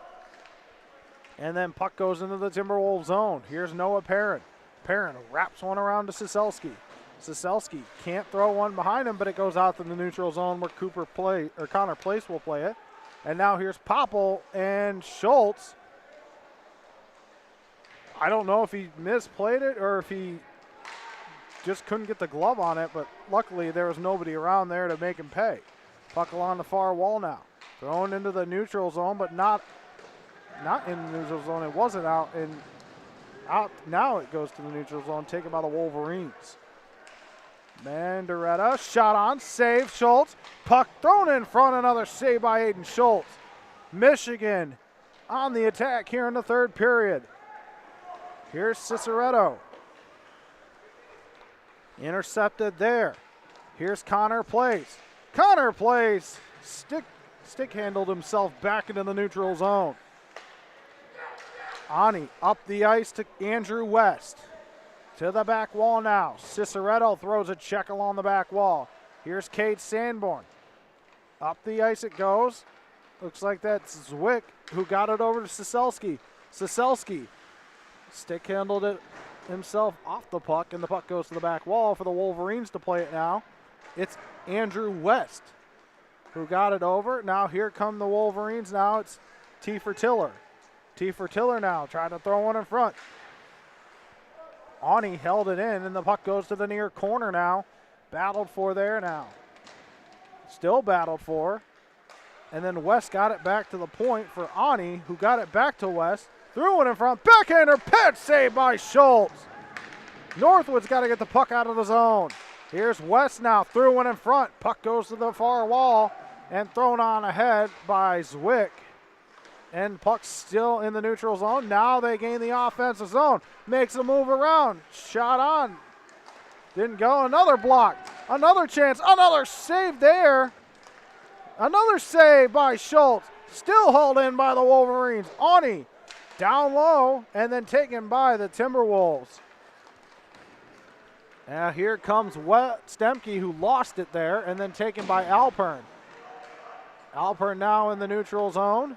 And then puck goes into the Timberwolves zone. Here's Noah Perrin. Perrin wraps one around to Siselski. Siselski can't throw one behind him, but it goes out to the neutral zone where Connor Place will play it. And now here's Popple and Schultz. I don't know if he misplayed it or if he just couldn't get the glove on it, but luckily there was nobody around there to make him pay. Puck along the far wall now. Thrown into the neutral zone, but not in the neutral zone. It wasn't out. Now it goes to the neutral zone, taken by the Wolverines. Mandaretta, shot on, save, Schultz. Puck thrown in front, another save by Aiden Schultz. Michigan on the attack here in the third period. Here's Ciceretto. Intercepted there. Here's Connor Place. Connor Place stick handled himself back into the neutral zone. Ani up the ice to Andrew West. To the back wall now. Ciceretto throws a check along the back wall. Here's Cade Sanborn. Up the ice it goes. Looks like that's Zwick who got it over to Siselski. Siselski stick handled it himself off the puck, and the puck goes to the back wall for the Wolverines to play it now. It's Andrew West who got it over. Now here come the Wolverines. Now it's Tiefer Tiller. Tiefer Tiller now trying to throw one in front. Ani held it in, and the puck goes to the near corner now. Battled for there now. Still battled for. And then West got it back to the point for Ani, who got it back to West. Threw it in front. Backhander pitch saved by Schultz. Northwood's got to get the puck out of the zone. Here's West now. Threw one in front. Puck goes to the far wall and thrown on ahead by Zwick. And puck still in the neutral zone. Now they gain the offensive zone. Makes a move around. Shot on. Didn't go. Another block. Another chance. Another save there. Another save by Schultz. Still hauled in by the Wolverines. Ani down low and then taken by the Timberwolves. Now here comes Stemke, who lost it there, and then taken by Alpern. Alpern now in the neutral zone.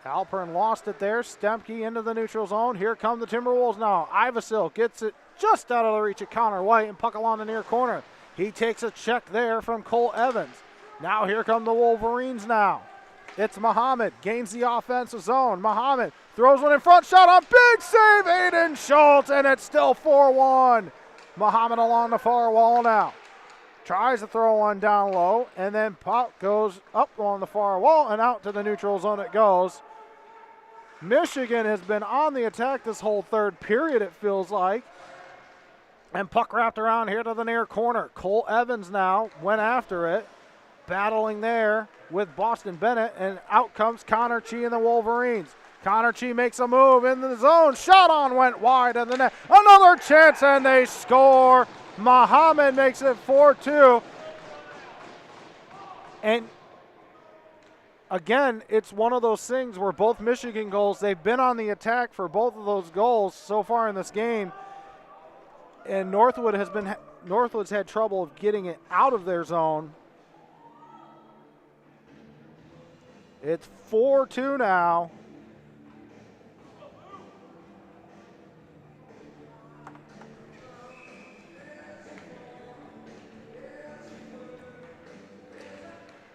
Alpern lost it there. Stemke into the neutral zone. Here come the Timberwolves now. Ivasil gets it just out of the reach of Connor White and puck along the near corner. He takes a check there from Cole Evans. Now here come the Wolverines now. It's Muhammad, gains the offensive zone. Muhammad throws one in front, shot on, big save, Aiden Schultz, and it's still 4-1. Muhammad along the far wall now. Tries to throw one down low, and then puck goes up on the far wall and out to the neutral zone it goes. Michigan has been on the attack this whole third period, it feels like. And puck wrapped around here to the near corner. Cole Evans now went after it, battling there with Boston Bennett, and out comes Connor Chi and the Wolverines. Connor Chi makes a move in the zone. Shot on, went wide of the net. Another chance, and they score. Muhammad makes it 4-2. And again, it's one of those things where both Michigan goals, they've been on the attack for both of those goals so far in this game. And Northwood's had trouble of getting it out of their zone. It's 4-2 now.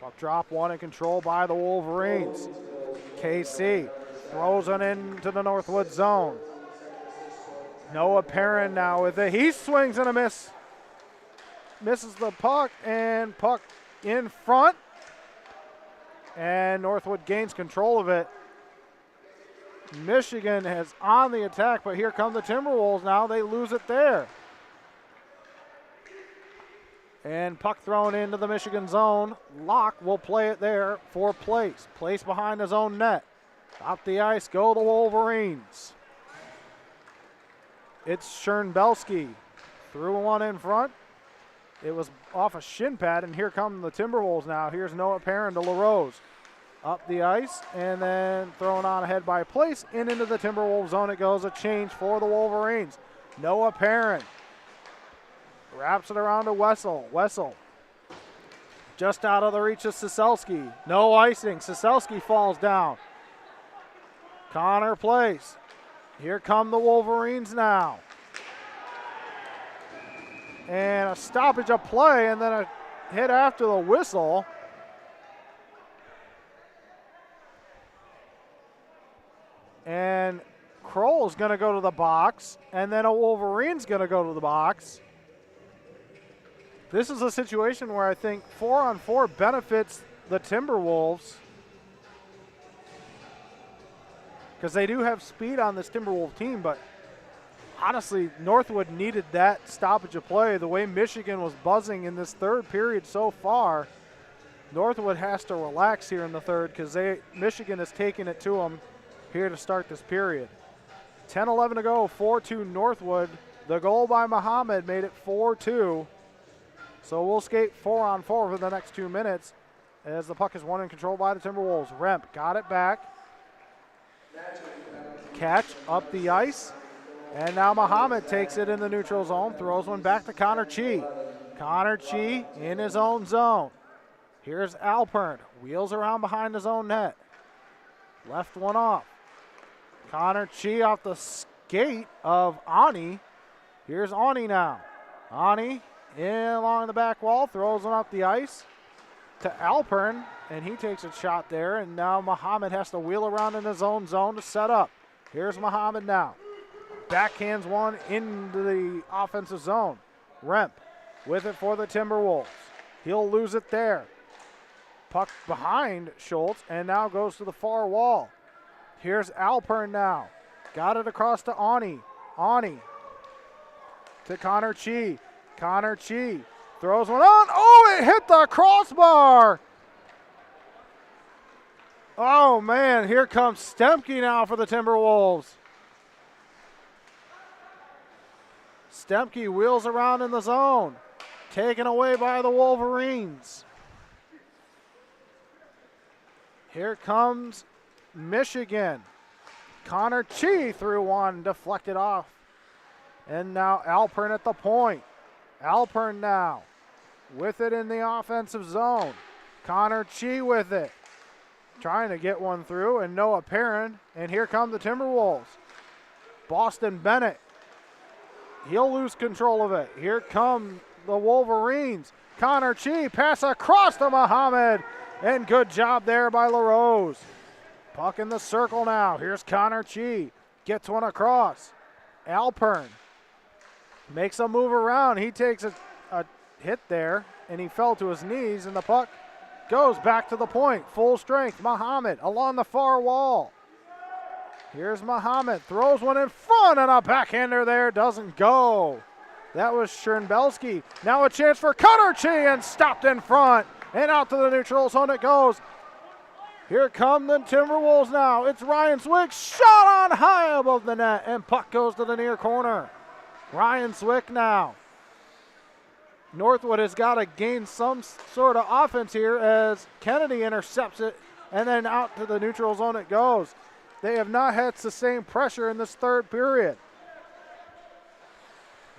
Puck drop, one in control by the Wolverines. KC throws it into the Northwood zone. Noah Perrin now with it. He swings and a miss. Misses the puck, and puck in front. And Northwood gains control of it. Michigan is on the attack, but here come the Timberwolves now. They lose it there. And puck thrown into the Michigan zone. Locke will play it there for Place. Place behind his own net. Up the ice go the Wolverines. It's Chernbelski. Threw one in front. It was off a shin pad, and here come the Timberwolves now. Here's Noah Perrin to LaRose. Up the ice, and then thrown on ahead by Place. In into the Timberwolves zone it goes. A change for the Wolverines. Noah Perrin wraps it around to Wessel. Wessel just out of the reach of Siselski. No icing. Siselski falls down. Connor Place. Here come the Wolverines now. And a stoppage of play, and then a hit after the whistle. And Kroll's going to go to the box, and then a Wolverine's going to go to the box. This is a situation where I think 4-on-4 benefits the Timberwolves, because they do have speed on this Timberwolves team, but honestly, Northwood needed that stoppage of play. The way Michigan was buzzing in this third period so far, Northwood has to relax here in the third, because Michigan has taken it to them here to start this period. 10-11 to go, 4-2 Northwood. The goal by Muhammad made it 4-2. So we'll skate 4-on-4 for the next 2 minutes as the puck is won and controlled by the Timberwolves. Remp got it back. Catch up the ice. And now Muhammad takes it in the neutral zone, throws one back to Connor Chi. Connor Chi in his own zone. Here's Alpern, wheels around behind his own net. Left one off. Connor Chi off the skate of Ani. Here's Ani now. Ani in along the back wall, throws one up the ice to Alpern, and he takes a shot there, and now Muhammad has to wheel around in his own zone to set up. Here's Muhammad now. Backhands one into the offensive zone. Remp with it for the Timberwolves. He'll lose it there. Puck behind Schultz, and now goes to the far wall. Here's Alpern now. Got it across to Ani. Ani to Connor Chi. Connor Chi throws one on. Oh, it hit the crossbar. Oh, man, here comes Stemke now for the Timberwolves. Stemke wheels around in the zone. Taken away by the Wolverines. Here comes Michigan. Connor Chi threw one, deflected off. And now Alpern at the point. Alpern now with it in the offensive zone. Connor Chi with it. Trying to get one through, and Noah Perrin. And here come the Timberwolves. Boston Bennett. He'll lose control of it. Here come the Wolverines. Connor Chi, pass across to Muhammad. And good job there by LaRose. Puck in the circle now. Here's Connor Chi. Gets one across. Alpern makes a move around. He takes a hit there, and he fell to his knees, and the puck goes back to the point. Full strength. Muhammad along the far wall. Here's Muhammad. Throws one in front, and a backhander there doesn't go. That was Chernbelski. Now a chance for Connor Chi, and stopped in front. And out to the neutral zone it goes. Here come the Timberwolves now. It's Ryan Zwick. Shot on high above the net, and puck goes to the near corner. Ryan Zwick now. Northwood has got to gain some sort of offense here as Kennedy intercepts it, and then out to the neutral zone it goes. They have not had sustained pressure in this third period.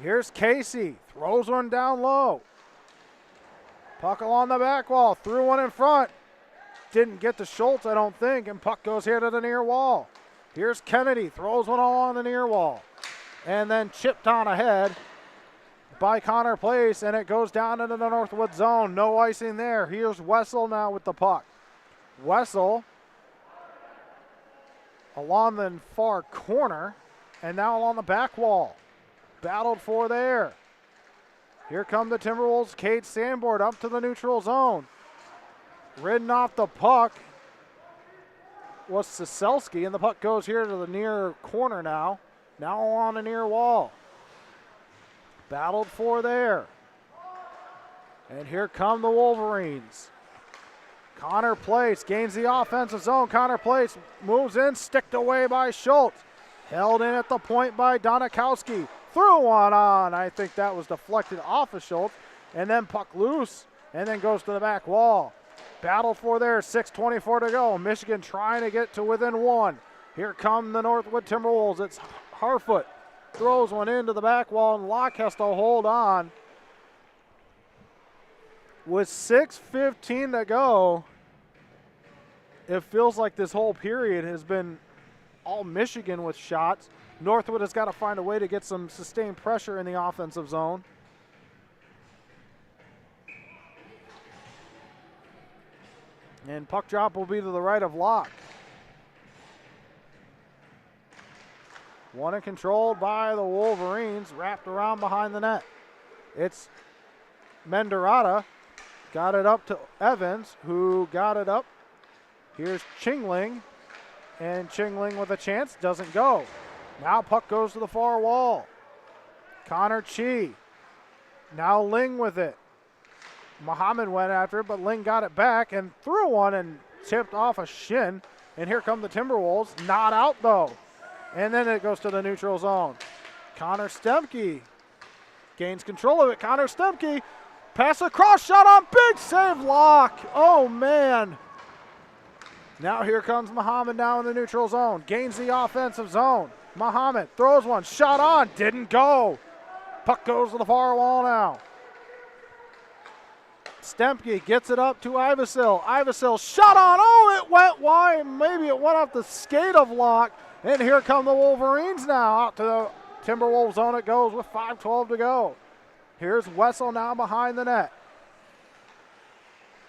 Here's Casey. Throws one down low. Puck along the back wall. Threw one in front. Didn't get to Schultz, I don't think, and puck goes here to the near wall. Here's Kennedy. Throws one along the near wall. And then chipped on ahead by Connor Place, and it goes down into the Northwood zone. No icing there. Here's Wessel now with the puck. Wessel along the far corner, and now along the back wall. Battled for there. Here come the Timberwolves. Cade Sandborn up to the neutral zone. Ridden off the puck was Siselski, and the puck goes here to the near corner now. Now on the near wall. Battled for there. And here come the Wolverines. Connor Place gains the offensive zone. Connor Place moves in, sticked away by Schultz. Held in at the point by Donikowski. Threw one on. I think that was deflected off of Schultz. And then puck loose, and then goes to the back wall. Battle for there, 6:24 to go. Michigan trying to get to within one. Here come the Northwood Timberwolves. It's Harfoot. Throws one into the back wall, and Locke has to hold on. With 6:15 to go, it feels like this whole period has been all Michigan with shots. Northwood has got to find a way to get some sustained pressure in the offensive zone. And puck drop will be to the right of Locke. One and controlled by the Wolverines, wrapped around behind the net. It's Menderata. Got it up to Evans, who got it up. Here's Chingling. And Chingling with a chance, doesn't go. Now puck goes to the far wall. Connor Chi. Now Ling with it. Muhammad went after it, but Ling got it back and threw one and tipped off a shin. And here come the Timberwolves. Not out though. And then it goes to the neutral zone. Connor Stemke gains control of it. Connor Stemke, pass across, shot on, big save, Locke. Oh man. Now here comes Muhammad now in the neutral zone. Gains the offensive zone. Muhammad throws one, shot on, didn't go. Puck goes to the far wall now. Stemke gets it up to Ivasil. Ivasil shot on, oh, it went wide. Maybe it went off the skate of Locke. And here come the Wolverines now. Out to the Timberwolves zone it goes with 5:12 to go. Here's Wessel now behind the net.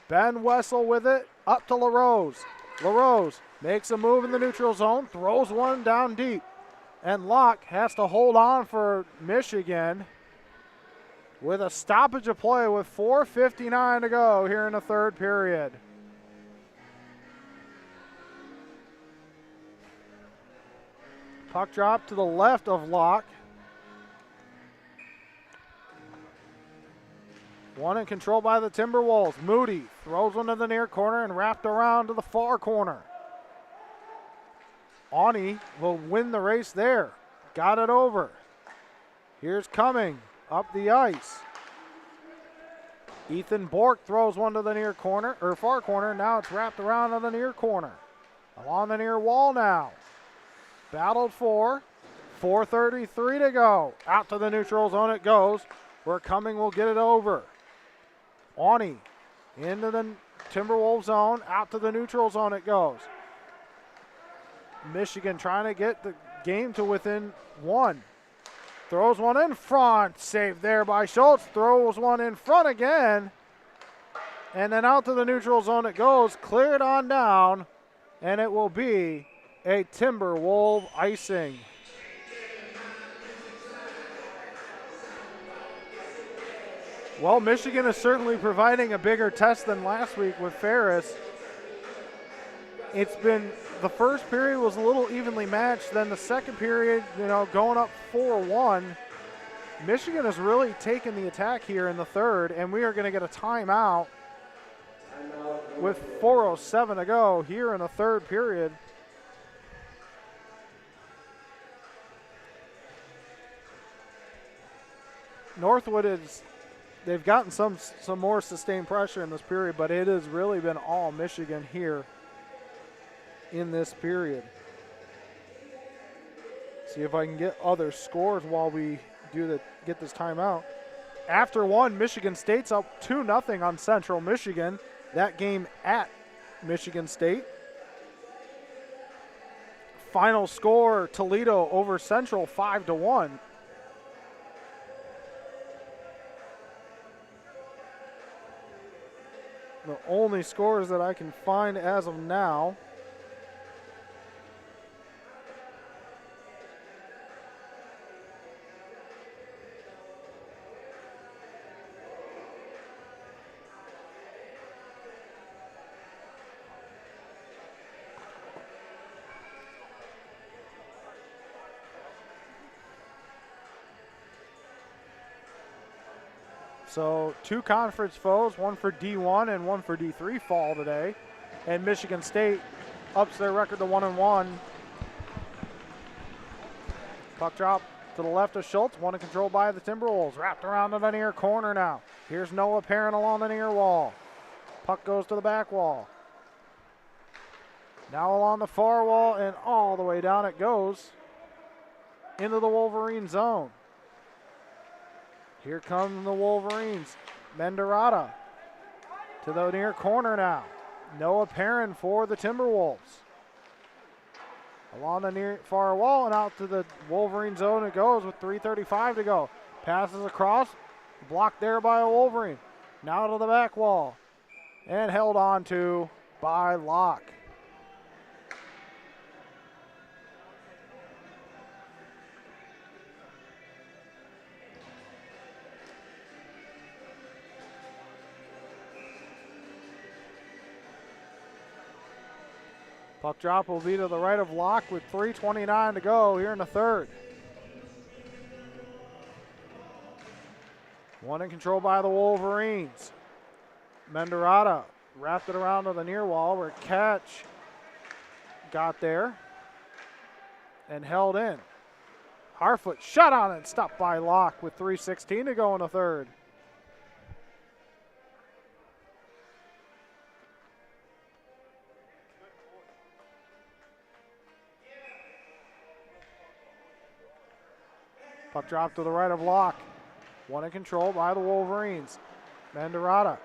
Ben Wessel with it, up to LaRose. LaRose makes a move in the neutral zone, throws one down deep. And Locke has to hold on for Michigan with a stoppage of play with 4:59 to go here in the third period. Puck drop to the left of Locke. One in control by the Timberwolves. Moody throws one to the near corner and wrapped around to the far corner. Awney will win the race there. Got it over. Here's Cumming up the ice. Ethan Bork throws one to the near corner, or far corner. Now it's wrapped around to the near corner. Along the near wall now. Battled for. 4:33 to go. Out to the neutral zone it goes. Where Cumming will get it over. Awney into the Timberwolves zone. Out to the neutral zone it goes. Michigan trying to get the game to within one. Throws one in front. Saved there by Schultz. Throws one in front again. And then out to the neutral zone it goes. Cleared on down. And it will be a Timberwolves icing. Well, Michigan is certainly providing a bigger test than last week with Ferris. It's been, the first period was a little evenly matched. Then the second period, going up 4-1. Michigan has really taken the attack here in the third, and we are going to get a timeout with 4:07 to go here in the third period. Northwood they've gotten some more sustained pressure in this period, but it has really been all Michigan here in this period. See if I can get other scores while we get this timeout. After one, Michigan State's up 2-0 on Central Michigan. That game at Michigan State. Final score, Toledo over Central 5-1. The only scores that I can find as of now. So 2 conference foes, one for D1 and one for D3 fall today. And Michigan State ups their record to 1-1. Puck drop to the left of Schultz, one in control by the Timberwolves. Wrapped around to the near corner now. Here's Noah Perrin along the near wall. Puck goes to the back wall. Now along the far wall and all the way down it goes into the Wolverine zone. Here come the Wolverines. Menderata to the near corner now. Noah Perrin for the Timberwolves. Along the near far wall and out to the Wolverine zone it goes with 3:35 to go. Passes across, blocked there by a Wolverine. Now to the back wall and held on to by Locke. Puck drop will be to the right of Locke with 3:29 to go here in the third. One in control by the Wolverines. Menderata wrapped it around to the near wall where Catch got there and held in. Harfoot shot on it, stopped by Locke with 3:16 to go in the third. Puck drop to the right of Locke. One in control by the Wolverines. Menderata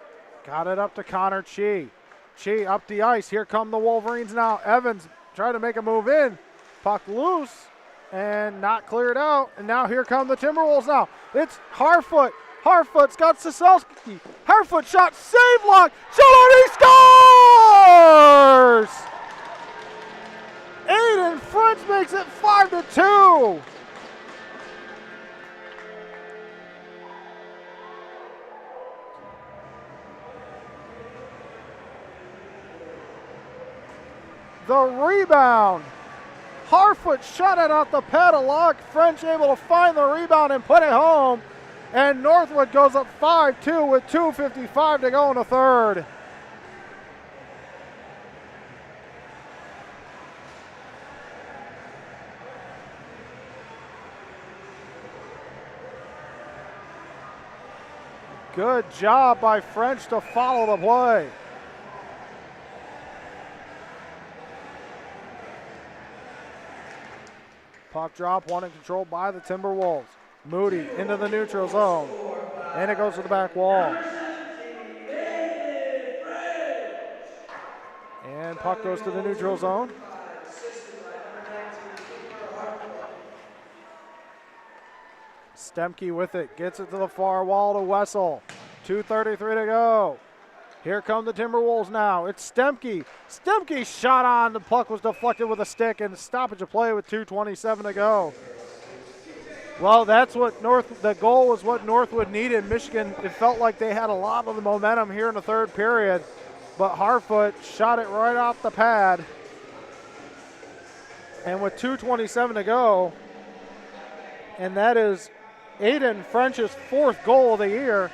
got it up to Connor Chi. Chi up the ice. Here come the Wolverines now. Evans trying to make a move in. Puck loose and not cleared out. And now here come the Timberwolves now. It's Harfoot. Harfoot's got Soselski. Harfoot shot, save Locke. Shaloni scores! Aiden French makes it 5-2. The rebound. Harfoot shot it out the pad of Locke. French able to find the rebound and put it home. And Northwood goes up 5-2 with 2:55 to go in the third. Good job by French to follow the play. Puck drop, one and controlled by the Timberwolves. Moody into the neutral zone, and it goes to the back wall. And puck goes to the neutral zone. Stemke with it, gets it to the far wall to Wessel. 2:33 to go. Here come the Timberwolves now. It's Stemke. Stemke shot on. The puck was deflected with a stick and stoppage of play with 2:27 to go. Well, that's what the goal was what Northwood needed. Michigan, it felt like they had a lot of the momentum here in the third period, but Harfoot shot it right off the pad. And with 2:27 to go, and that is Aiden French's fourth goal of the year.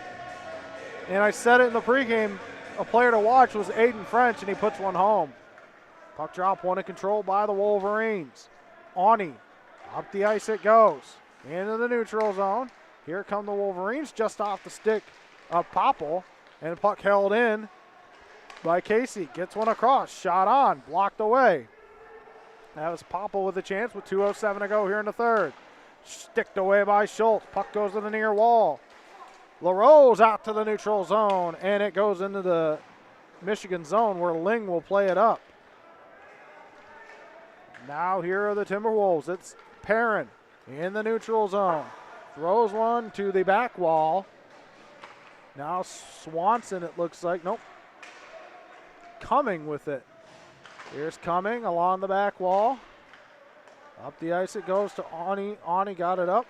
And I said it in the pregame, a player to watch was Aiden French, and he puts one home. Puck drop, one in control by the Wolverines. Awney, up the ice it goes. Into the neutral zone. Here come the Wolverines, just off the stick of Popple. And the puck held in by Casey. Gets one across, shot on, blocked away. That was Popple with a chance with 2:07 to go here in the third. Sticked away by Schultz. Puck goes to the near wall. LaRose out to the neutral zone, and it goes into the Michigan zone where Ling will play it up. Now here are the Timberwolves. It's Perrin in the neutral zone. Throws one to the back wall. Now Swanson, it looks like. Nope. Cumming with it. Here's Cumming along the back wall. Up the ice it goes to Awney. Awney got it up.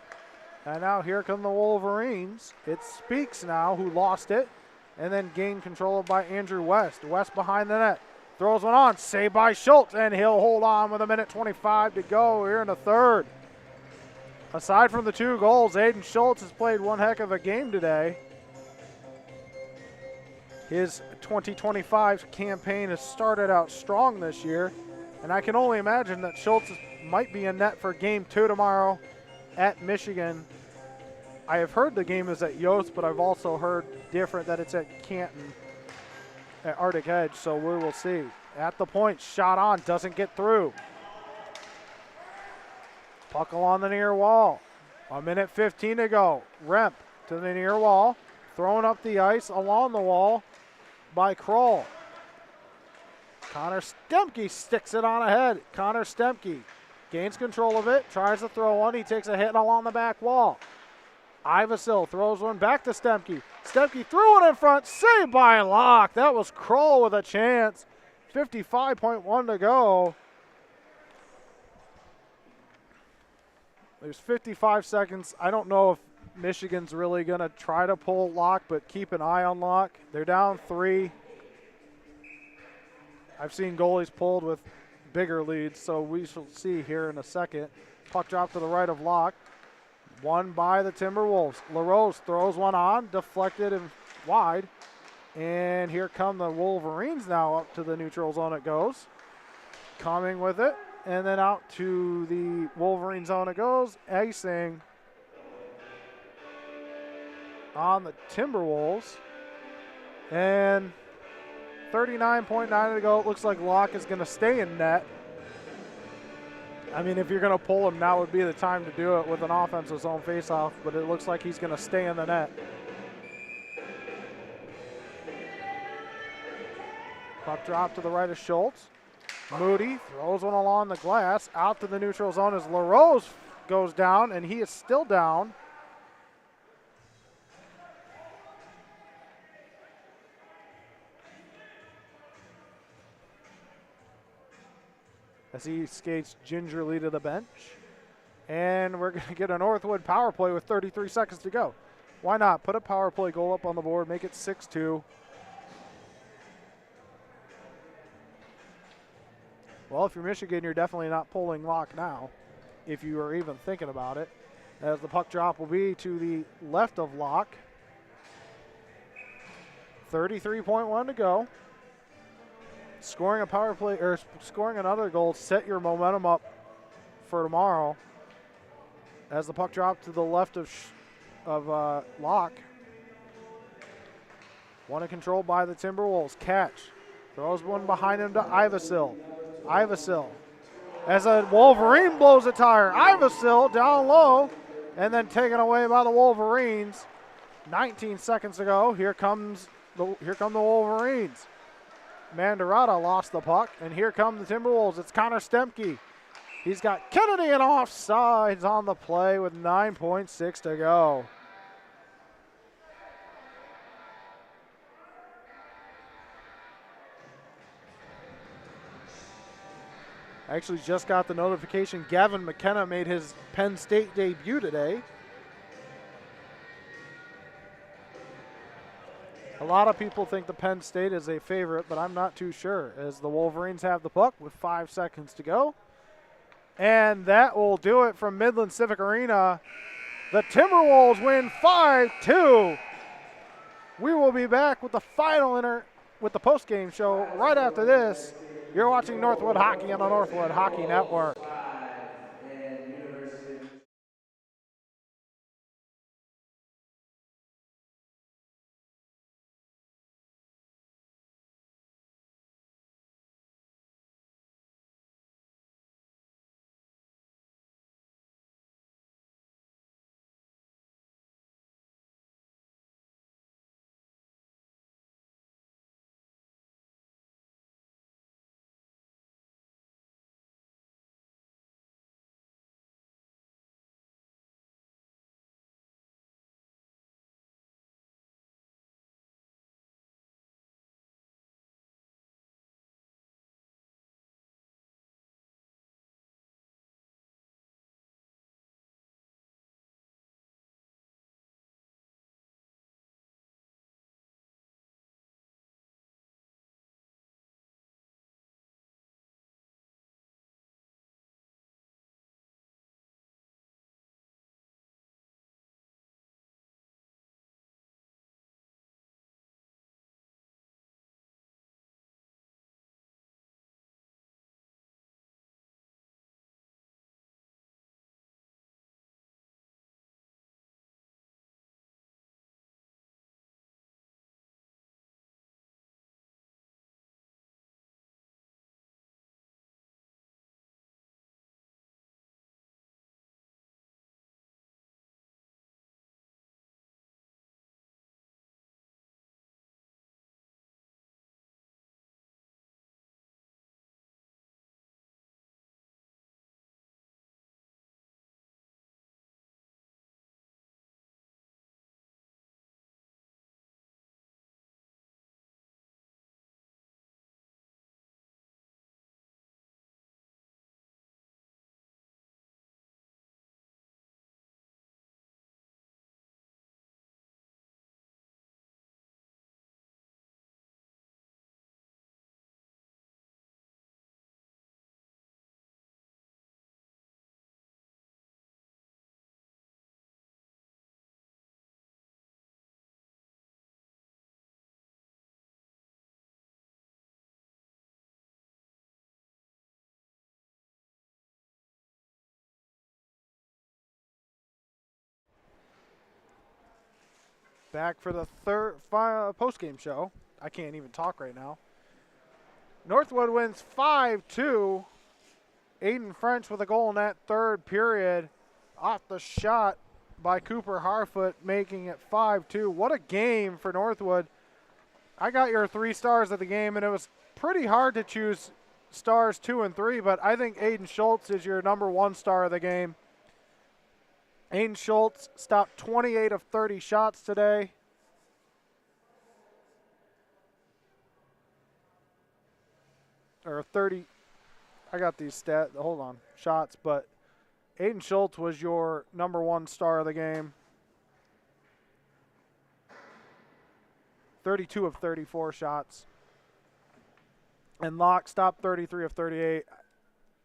And now here come the Wolverines. It's Speaks now who lost it and then gained control by Andrew West. West behind the net. Throws one on. Saved by Schultz, and he'll hold on with 1:25 to go here in the third. Aside from the two goals, Aiden Schultz has played one heck of a game today. His 2025 campaign has started out strong this year, and I can only imagine that Schultz might be in net for game 2 tomorrow at Michigan. I have heard the game is at Yost, but I've also heard different that it's at Canton at Arctic Edge, so we will see. At the point, shot on, doesn't get through. Puck along the near wall. 1:15 to go. Remp to the near wall. Thrown up the ice along the wall by Kroll. Connor Stemke sticks it on ahead. Connor Stemke gains control of it, tries to throw one. He takes a hit along the back wall. Ivasil throws one back to Stemke. Stemke threw it in front, saved by Locke. That was Kroll with a chance. 55.1 to go. There's 55 seconds. I don't know if Michigan's really going to try to pull Locke, but keep an eye on Locke. They're down 3. I've seen goalies pulled with bigger leads, so we shall see here in a second. Puck drop to the right of Locke. Won by the Timberwolves. LaRose throws one on, deflected and wide. And here come the Wolverines now up to the neutral zone it goes. Coming with it. And then out to the Wolverine zone it goes. Icing on the Timberwolves. And 39.9 to go. It looks like Locke is going to stay in net. I mean, if you're going to pull him, now would be the time to do it with an offensive zone faceoff, but it looks like he's going to stay in the net. Puck drop to the right of Schultz. Moody throws one along the glass. Out to the neutral zone as LaRose goes down, and he is still down. As he skates gingerly to the bench. And we're going to get a Northwood power play with 33 seconds to go. Why not? Put a power play goal up on the board, make it 6-2. Well, if you're Michigan, you're definitely not pulling Locke now, if you are even thinking about it, as the puck drop will be to the left of Locke. 33.1 to go. Scoring a power play or scoring another goal, set your momentum up for tomorrow. As the puck dropped to the left of Locke. One controlled by the Timberwolves. Catch. Throws one behind him to Ivasil. Ivasil. As a Wolverine blows a tire. Ivasil down low. And then taken away by the Wolverines. 19 seconds ago. Here come the Wolverines. Mandarata lost the puck. And here come the Timberwolves. It's Connor Stemke. He's got Kennedy and offsides on the play with 9.6 to go. I actually just got the notification Gavin McKenna made his Penn State debut today. A lot of people think the Penn State is a favorite, but I'm not too sure, as the Wolverines have the puck with 5 seconds to go. And that will do it from Midland Civic Arena. The Timberwolves win 5-2. We will be back with the final with the post-game show right after this. You're watching Northwood Hockey on the Northwood Hockey Network. Back for the third post-game show. I can't even talk right now. Northwood wins 5-2. Aiden French with a goal in that third period. Off the shot by Cooper Harfoot, making it 5-2. What a game for Northwood. I got your 3 stars of the game, and it was pretty hard to choose stars 2 and 3, but I think Aiden Schultz is your number 1 star of the game. Aiden Schultz stopped 28 of 30 shots today. Or 30, I got these shots, but Aiden Schultz was your number 1 star of the game. 32 of 34 shots. And Locke stopped 33 of 38.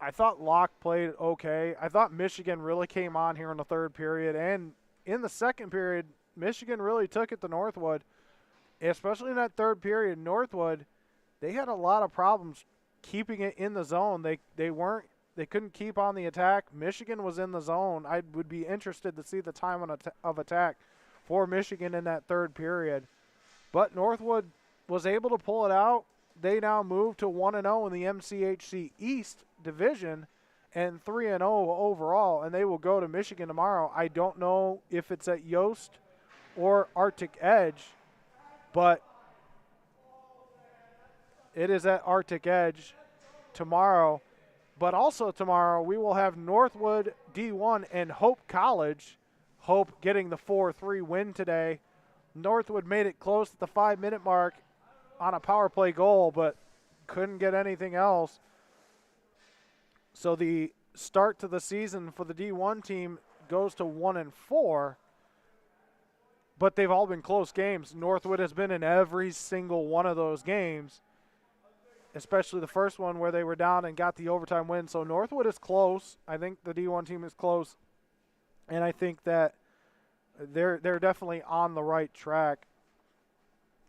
I thought Locke played okay. I thought Michigan really came on here in the third period. And in the second period, Michigan really took it to Northwood. Especially in that third period, Northwood, they had a lot of problems keeping it in the zone. They couldn't keep on the attack. Michigan was in the zone. I would be interested to see the time of attack for Michigan in that third period. But Northwood was able to pull it out. They now move to 1-0 in the MCHC East Division and 3-0 overall, and they will go to Michigan tomorrow. I don't know if it's at Yost or Arctic Edge, but it is at Arctic Edge tomorrow. But also tomorrow we will have Northwood D1 and Hope College. Hope getting the 4-3 win today. Northwood made it close at the 5-minute mark on a power play goal, but couldn't get anything else. So the start to the season for the D1 team goes to 1-4, but they've all been close games. Northwood has been in every single one of those games, especially the first one where they were down and got the overtime win. So Northwood is close. I think the D1 team is close, and I think that they're definitely on the right track.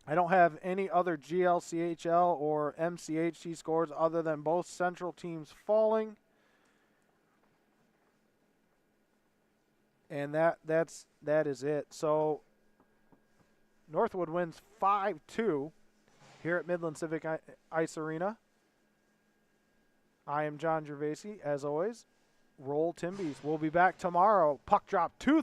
I don't have any other GLCHL or MCHC scores other than both central teams falling. And that is it. So Northwood wins 5-2 here at Midland Civic Ice Arena. I am John Gervasi, as always. Roll Timbies. We'll be back tomorrow. Puck drop 2.